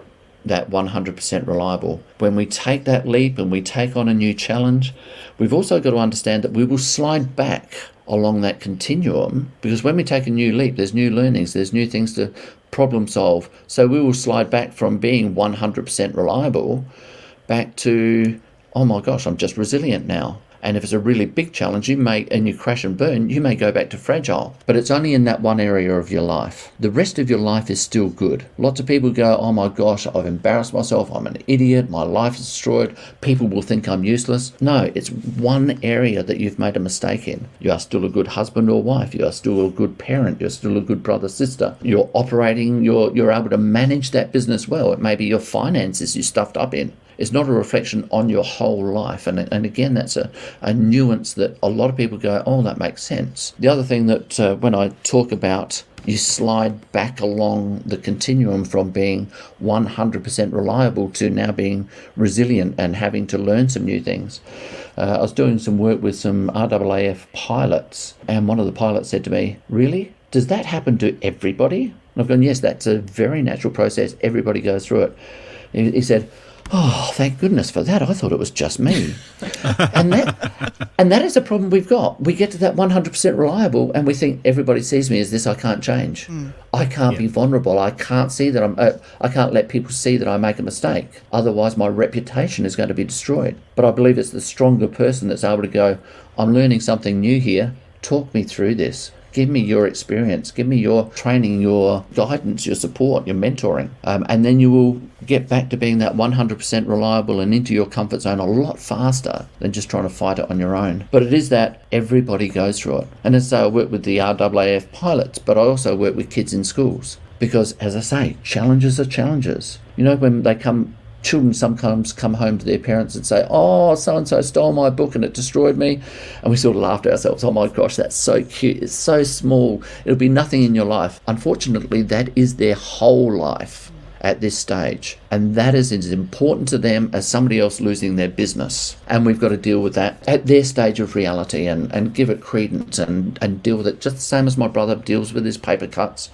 that 100% reliable. When we take that leap and we take on a new challenge, we've also got to understand that we will slide back along that continuum, because when we take a new leap, there's new learnings, there's new things to problem solve. So we will slide back from being 100% reliable back to, oh my gosh, I'm just resilient now. And if it's a really big challenge, and you crash and burn, you may go back to fragile. But it's only in that one area of your life. The rest of your life is still good. Lots of people go, oh my gosh, I've embarrassed myself. I'm an idiot. My life is destroyed. People will think I'm useless. No, it's one area that you've made a mistake in. You are still a good husband or wife. You are still a good parent. You're still a good brother, sister. You're operating, you're able to manage that business well. It may be your finances you stuffed up in. It's not a reflection on your whole life. And again, that's a nuance that a lot of people go, oh, that makes sense. The other thing that when I talk about you slide back along the continuum from being 100% reliable to now being resilient and having to learn some new things. I was doing some work with some RAAF pilots, and one of the pilots said to me, really? Does that happen to everybody? And I've gone, yes, that's a very natural process. Everybody goes through it. He said, oh, thank goodness for that. I thought it was just me. and that is a problem we've got. We get to that 100% reliable and we think everybody sees me as this, I can't change. I can't be vulnerable. I can't see that I can't let people see that I make a mistake. Otherwise my reputation is going to be destroyed. But I believe it's the stronger person that's able to go, I'm learning something new here. Talk me through this. Give me your experience, give me your training, your guidance, your support, your mentoring. And then you will get back to being that 100% reliable and into your comfort zone a lot faster than just trying to fight it on your own. But it is that everybody goes through it. And as I say, I work with the RAAF pilots, but I also work with kids in schools. Because as I say, challenges are challenges. You know, when they children sometimes come home to their parents and say, oh, so-and-so stole my book and it destroyed me. And we sort of laugh to ourselves, oh my gosh, that's so cute. It's so small. It'll be nothing in your life. Unfortunately, that is their whole life at this stage. And that is as important to them as somebody else losing their business. And we've got to deal with that at their stage of reality and give it credence and deal with it just the same as my brother deals with his paper cuts.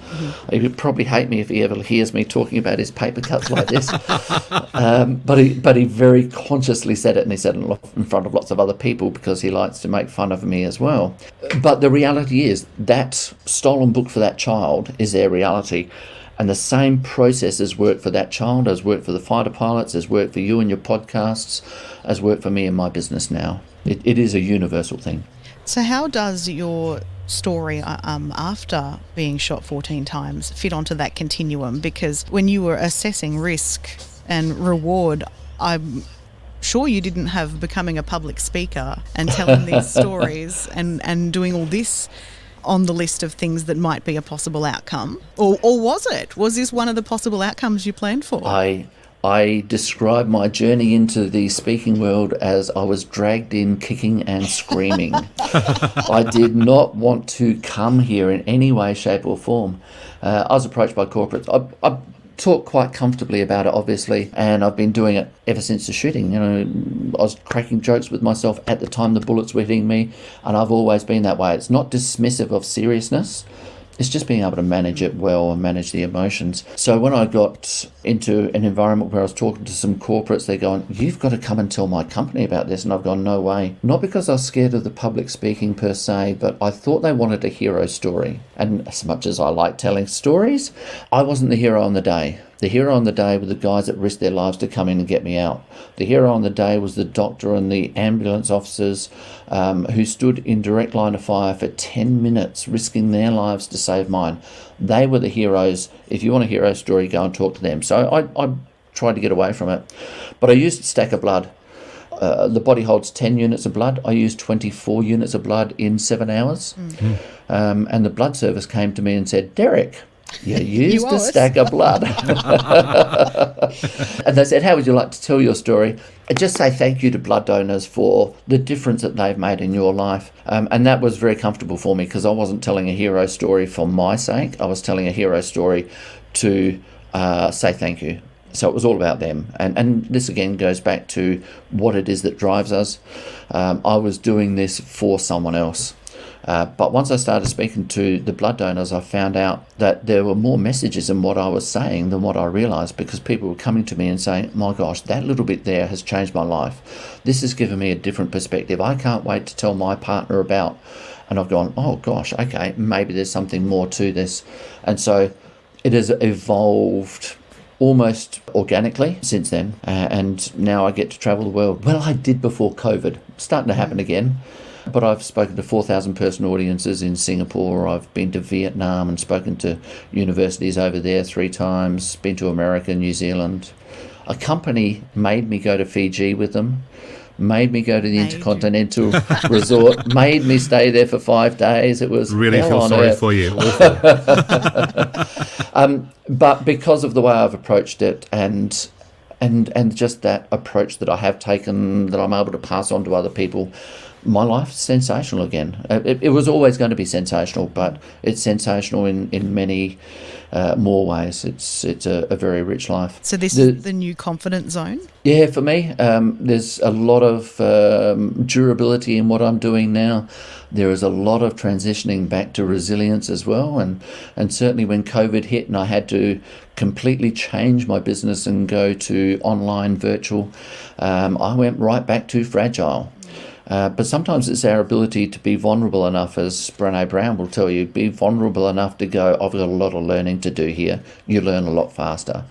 He would probably hate me if he ever hears me talking about his paper cuts like this. But he very consciously said it, and he said it in front of lots of other people because he likes to make fun of me as well. But the reality is that stolen book for that child is their reality. And the same process has worked for that child, has worked for the fighter pilots, has worked for you and your podcasts, has worked for me and my business now. It is a universal thing. So how does your story after being shot 14 times fit onto that continuum? Because when you were assessing risk and reward, I'm sure you didn't have becoming a public speaker and telling these stories and doing all this on the list of things that might be a possible outcome. Or was it? Was this one of the possible outcomes you planned for? I describe my journey into the speaking world as I was dragged in kicking and screaming. I did not want to come here in any way, shape or form. I was approached by corporates. I talk quite comfortably about it, obviously, and I've been doing it ever since the shooting. I was cracking jokes with myself at the time the bullets were hitting me, and I've always been that way. It's not dismissive of seriousness. It's just being able to manage it well and manage the emotions. So when I got into an environment where I was talking to some corporates, they're going, "You've got to come and tell my company about this." And I've gone, "No way." Not because I was scared of the public speaking per se, but I thought they wanted a hero story. And as much as I like telling stories, I wasn't the hero on the day. The hero on the day were the guys that risked their lives to come in and get me out. The hero on the day was the doctor and the ambulance officers who stood in direct line of fire for 10 minutes, risking their lives to save mine. They were the heroes. If you want a hero story, go and talk to them. So I tried to get away from it. But I used a stack of blood. The body holds 10 units of blood. I used 24 units of blood in 7 hours. And the blood service came to me and said, "Derrick, you used a stack of blood." And they said, "How would you like to tell your story?" And just say thank you to blood donors for the difference that they've made in your life. And that was very comfortable for me because I wasn't telling a hero story for my sake. I was telling a hero story to say thank you. So it was all about them. And this again goes back to what it is that drives us. I was doing this for someone else. But once I started speaking to the blood donors, I found out that there were more messages in what I was saying than what I realised, because people were coming to me and saying, "My gosh, that little bit there has changed my life. This has given me a different perspective. I can't wait to tell my partner about." And I've gone, "Oh gosh, okay, maybe there's something more to this." And so it has evolved almost organically since then. And now I get to travel the world. Well, I did before COVID. It's starting to happen again. But I've spoken to 4,000 person audiences in Singapore. I've been to Vietnam and spoken to universities over there 3 times, been to America, New Zealand. A company made me go to Fiji with them, made me go to the Intercontinental Resort, made me stay there for 5 days. It was really feel sorry for you. But because of the way I've approached it and just that approach that I have taken, that I'm able to pass on to other people, my life's sensational again. It was always going to be sensational, but it's sensational in many more ways. It's a very rich life. So this is the new confidence zone? Yeah, for me, there's a lot of durability in what I'm doing now. There is a lot of transitioning back to resilience as well. And certainly when COVID hit and I had to completely change my business and go to online virtual, I went right back to fragile. But sometimes it's our ability to be vulnerable enough, as Brené Brown will tell you, be vulnerable enough to go, "I've got a lot of learning to do here." You learn a lot faster.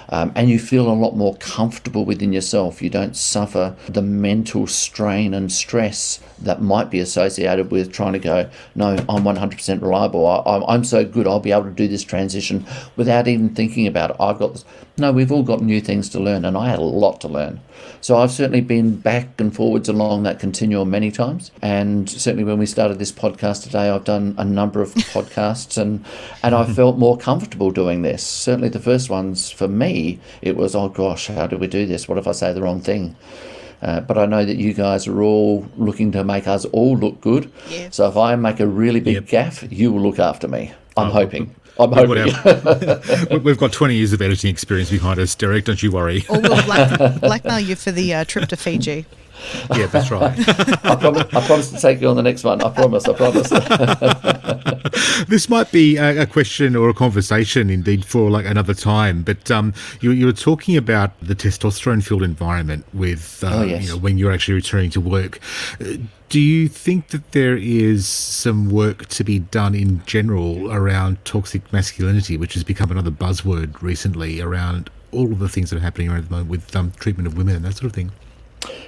And you feel a lot more comfortable within yourself. You don't suffer the mental strain and stress that might be associated with trying to go, "No, I'm 100% reliable. I'm so good, I'll be able to do this transition without even thinking about it. I've got this." No, we've all got new things to learn, and I had a lot to learn. So I've certainly been back and forwards along that continuum many times. And certainly when we started this podcast today, I've done a number of podcasts and I felt more comfortable doing this. Certainly the first ones for me, it was, "Oh gosh, how do we do this? What if I say the wrong thing?" But I know that you guys are all looking to make us all look good. Yeah. So if I make a really big gaffe, you will look after me. I'm hoping. We've got 20 years of editing experience behind us, Derrick. Don't you worry. Or we'll blackmail you for the trip to Fiji. Yeah, that's right. I promise to take you on the next one. I promise. This might be a question or a conversation indeed for like another time, but you were talking about the testosterone-filled environment with when you're actually returning to work. Do you think that there is some work to be done in general around toxic masculinity, which has become another buzzword recently around all of the things that are happening around the moment with treatment of women and that sort of thing?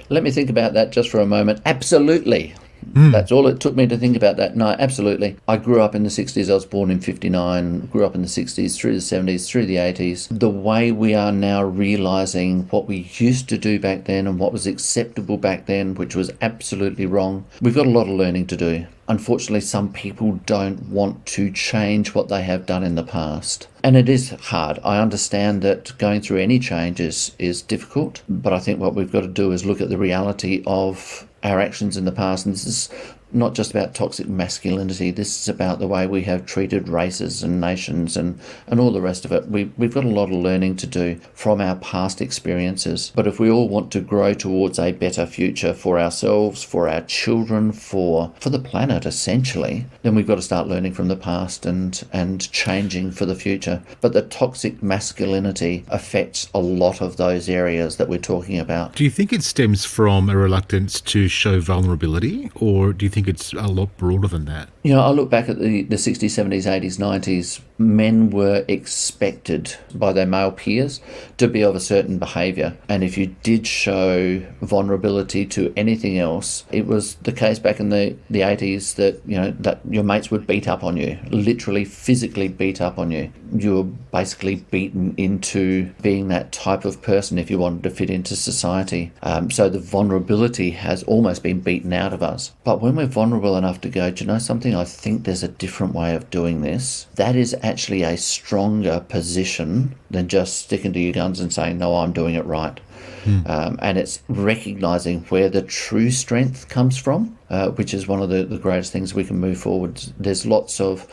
Let me think about that just for a moment. Absolutely. That's all it took me to think about that. No, absolutely. I grew up in the 60s. I was born in 59, grew up in the 60s, through the 70s, through the 80s. The way we are now realising what we used to do back then and what was acceptable back then, which was absolutely wrong, we've got a lot of learning to do. Unfortunately, some people don't want to change what they have done in the past. And it is hard. I understand that going through any change is difficult, but I think what we've got to do is look at the reality of our actions in the past. And this is not just about toxic masculinity. This is about the way we have treated races and nations and all the rest of it. We've got a lot of learning to do from our past experiences. But if we all want to grow towards a better future for ourselves, for our children, for the planet, essentially, then we've got to start learning from the past and changing for the future. But the toxic masculinity affects a lot of those areas that we're talking about. Do you think it stems from a reluctance to show vulnerability, or do you think it's a lot broader than that? You know, I look back at the 60s, 70s, 80s, 90s. Men were expected by their male peers to be of a certain behaviour. And if you did show vulnerability to anything else, it was the case back in the 80s that, you know, that your mates would beat up on you, literally physically beat up on you. You were basically beaten into being that type of person if you wanted to fit into society. So the vulnerability has almost been beaten out of us. But when we're vulnerable enough to go, do you know something? I think there's a different way of doing this. That is actually a stronger position than just sticking to your guns and saying, no, I'm doing it right. And it's recognising where the true strength comes from, which is one of the greatest things we can move forward. There's lots of,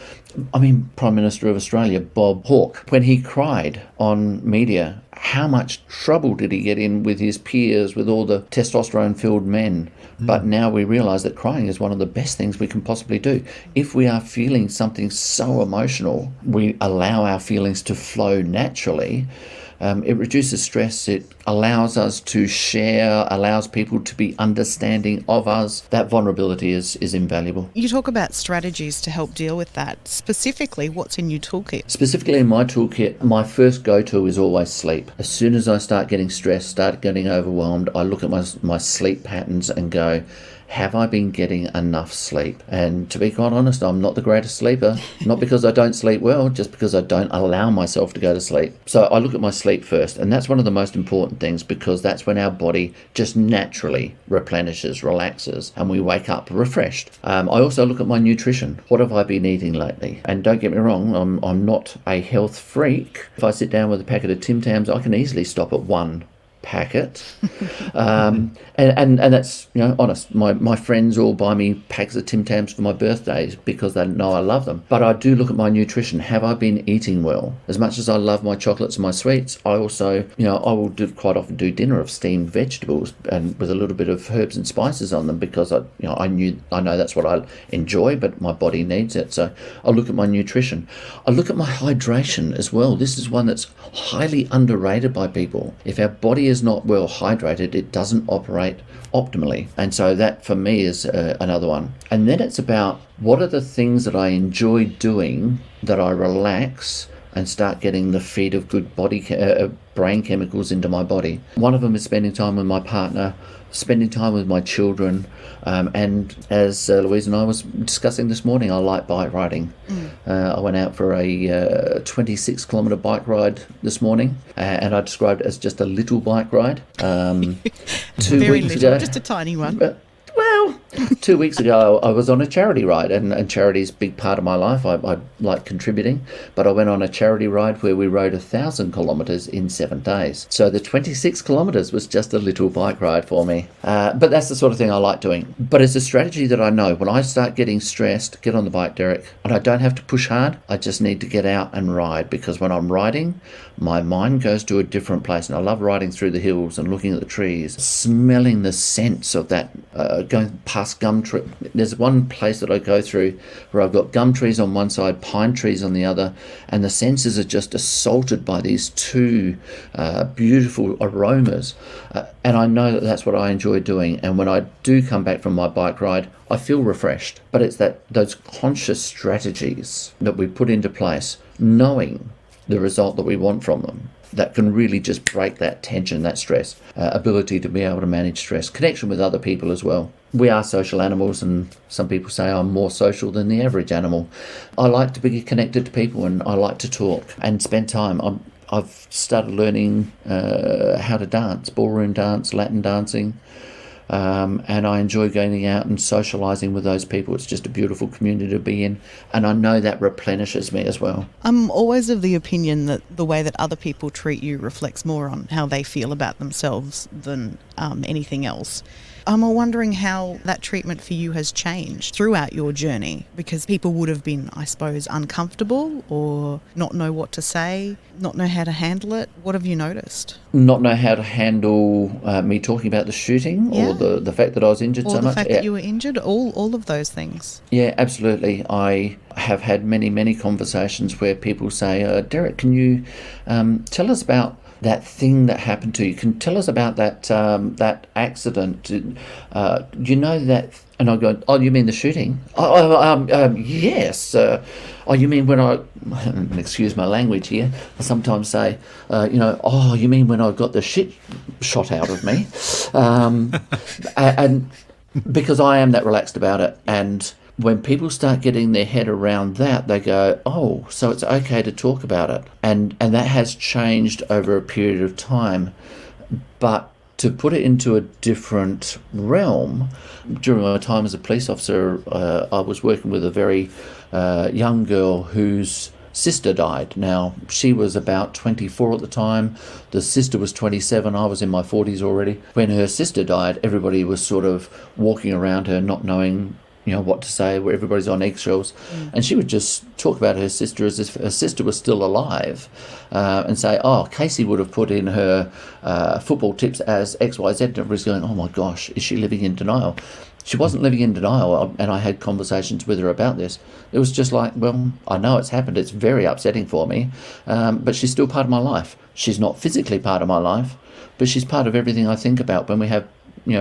Prime Minister of Australia, Bob Hawke, when he cried on media, how much trouble did he get in with his peers, with all the testosterone-filled men? But now we realise that crying is one of the best things we can possibly do. If we are feeling something so emotional, we allow our feelings to flow naturally. It reduces stress. It allows us to share, allows people to be understanding of us. That vulnerability is invaluable. You talk about strategies to help deal with that. Specifically, what's in your toolkit? Specifically in my toolkit, my first go-to is always sleep. As soon as I start getting stressed, start getting overwhelmed, I look at my sleep patterns and go, have I been getting enough sleep? And to be quite honest, I'm not the greatest sleeper, not because I don't sleep well, just because I don't allow myself to go to sleep. So I look at my sleep first, and that's one of the most important things, because that's when our body just naturally replenishes, relaxes, and we wake up refreshed. I also look at my nutrition. What have I been eating lately? And don't get me wrong, I'm not a health freak. If I sit down with a packet of Tim Tams, I can easily stop at one packet. And that's, you know, honest. My friends all buy me packs of Tim Tams for my birthdays because they know I love them. But I do look at my nutrition. Have I been eating well? As much as I love my chocolates and my sweets, I also, you know, I will quite often do dinner of steamed vegetables and with a little bit of herbs and spices on them, because I know that's what I enjoy, but my body needs it. So I look at my nutrition. I look at my hydration as well. This is one that's highly underrated by people. If our body is not well hydrated, it doesn't operate optimally. And so that for me is another one. And then it's about, what are the things that I enjoy doing that I relax and start getting the feed of good brain chemicals into my body. One of them is spending time with my partner, spending time with my children, and as Louise and I was discussing this morning, I like bike riding. I went out for a 26 kilometre bike ride this morning, and I described it as just a little bike ride. 2 Very weeks little, ago, just a tiny one. Well, 2 weeks ago, I was on a charity ride, and charity is a big part of my life. I like contributing, but I went on a charity ride where we rode 1,000 kilometres in 7 days. So the 26 kilometres was just a little bike ride for me. But that's the sort of thing I like doing. But it's a strategy that I know. When I start getting stressed, get on the bike, Derek, and I don't have to push hard. I just need to get out and ride, because when I'm riding, my mind goes to a different place. And I love riding through the hills and looking at the trees, smelling the scents of that, going past gum tree. There's one place that I go through where I've got gum trees on one side, pine trees on the other, and the senses are just assaulted by these two beautiful aromas. And I know that that's what I enjoy doing. And when I do come back from my bike ride, I feel refreshed. But it's those conscious strategies that we put into place, knowing the result that we want from them. that can really just break that tension, that stress, ability to be able to manage stress, connection with other people as well. We are social animals, and some people say I'm more social than the average animal. I like to be connected to people, and I like to talk and spend time. I've started learning how to dance, ballroom dance, Latin dancing, and I enjoy going out and socialising with those people. It's just a beautiful community to be in, and I know that replenishes me as well. I'm always of the opinion that the way that other people treat you reflects more on how they feel about themselves than anything else. I'm wondering how that treatment for you has changed throughout your journey, because people would have been, I suppose, uncomfortable or not know what to say, not know how to handle it. What have you noticed? Not know how to handle me talking about the shooting, or the fact that I was injured so much. Or the fact that you were injured, all of those things. Yeah, absolutely. I have had many conversations where people say, Derrick, can you tell us about that thing that happened to you? Can you tell us about that accident? You know that? And I go, oh, you mean the shooting? Yes. Oh, you mean when I, excuse my language here, I sometimes say, oh, you mean when I got the shit shot out of me? And because I am that relaxed about it. And when people start getting their head around that, they go, oh, so it's okay to talk about it. And that has changed over a period of time. But to put it into a different realm, during my time as a police officer, I was working with a very young girl whose sister died. Now, she was about 24 at the time. The sister was 27. I was in my 40s already. When her sister died, everybody was sort of walking around her, not knowing what to say, where everybody's on eggshells. And she would just talk about her sister as if her sister was still alive, and say, oh, Casey would have put in her football tips as XYZ, and everybody's going, oh my gosh, is she living in denial? She wasn't living in denial, and I had conversations with her about this. It was just like, well, I know it's happened, it's very upsetting for me, but she's still part of my life. She's not physically part of my life, but she's part of everything I think about. When we have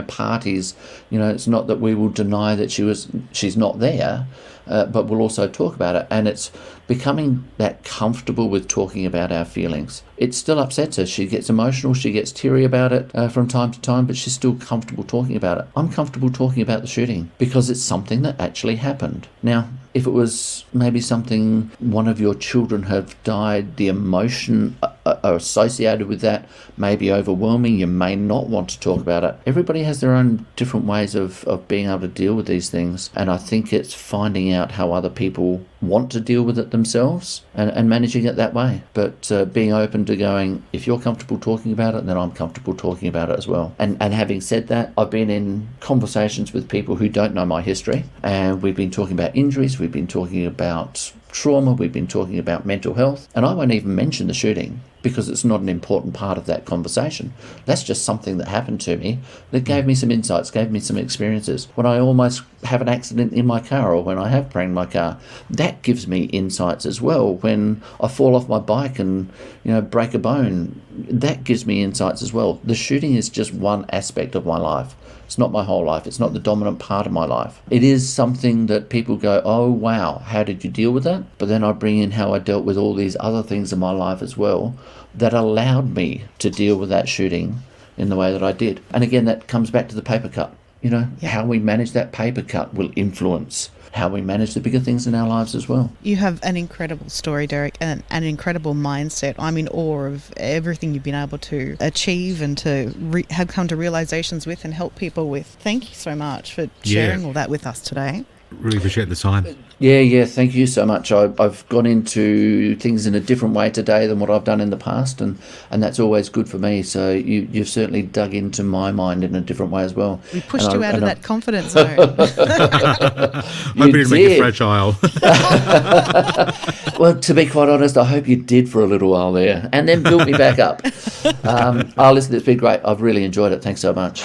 parties, it's not that we will deny that she's not there, but we'll also talk about it. And it's becoming that comfortable with talking about our feelings. It still upsets her. She gets emotional, she gets teary about it from time to time, but she's still comfortable talking about it. I'm comfortable talking about the shooting because it's something that actually happened. Now, if it was maybe something, one of your children have died, the emotion associated with that may be overwhelming. You may not want to talk about it. Everybody has their own different ways of being able to deal with these things. And I think it's finding out how other people want to deal with it themselves and managing it that way. But being open to going, if you're comfortable talking about it, then I'm comfortable talking about it as well. And having said that, I've been in conversations with people who don't know my history, and we've been talking about injuries, we've been talking about trauma, we've been talking about mental health, and I won't even mention the shooting because it's not an important part of that conversation. That's just something that happened to me that gave me some insights, gave me some experiences. When I almost have an accident in my car, or when I have pranked my car, that gives me insights as well. When I fall off my bike and break a bone, that gives me insights as well. The shooting is just one aspect of my life. It's not my whole life. It's not the dominant part of my life. It is something that people go, oh, wow, how did you deal with that? But then I bring in how I dealt with all these other things in my life as well that allowed me to deal with that shooting in the way that I did. And again, that comes back to the paper cut. How we manage that paper cut will influence how we manage the bigger things in our lives as well. You have an incredible story, Derrick, and an incredible mindset. I'm in awe of everything you've been able to achieve and to have come to realizations with and help people with. Thank you so much for sharing all that with us today. Really appreciate the time. Yeah, thank you so much. I've gone into things in a different way today than what I've done in the past, and that's always good for me. So you've certainly dug into my mind in a different way as well. We pushed you out of that confidence zone. Hoping to make it fragile. Well, to be quite honest, I hope you did for a little while there, and then built me back up. Listen, it's been great. I've really enjoyed it. Thanks so much.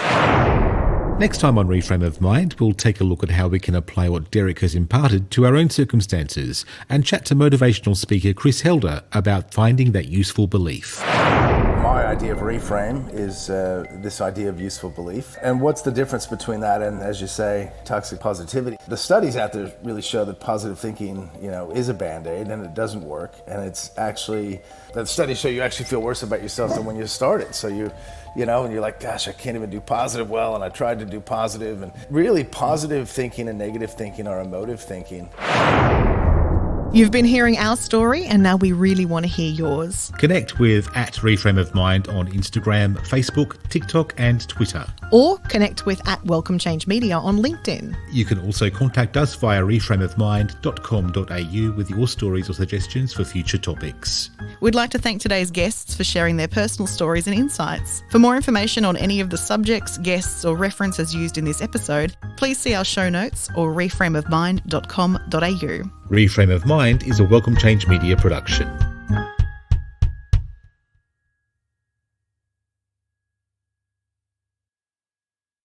Next time on Reframe of Mind, we'll take a look at how we can apply what Derrick has imparted to our own circumstances and chat to motivational speaker Chris Helder about finding that useful belief. My idea of reframe is this idea of useful belief. And what's the difference between that and, as you say, toxic positivity? The studies out there really show that positive thinking, is a band-aid and it doesn't work. And it's actually, the studies show you actually feel worse about yourself than when you started. So and you're like, gosh, I can't even do positive well, and I tried to do positive. And really, positive thinking and negative thinking are emotive thinking. You've been hearing our story, and now we really want to hear yours. Connect with @Reframe of Mind on Instagram, Facebook, TikTok and Twitter. Or connect with @Welcome Change Media on LinkedIn. You can also contact us via reframeofmind.com.au with your stories or suggestions for future topics. We'd like to thank today's guests for sharing their personal stories and insights. For more information on any of the subjects, guests or references used in this episode, please see our show notes or reframeofmind.com.au. Reframe of Mind is a Welcome Change Media production.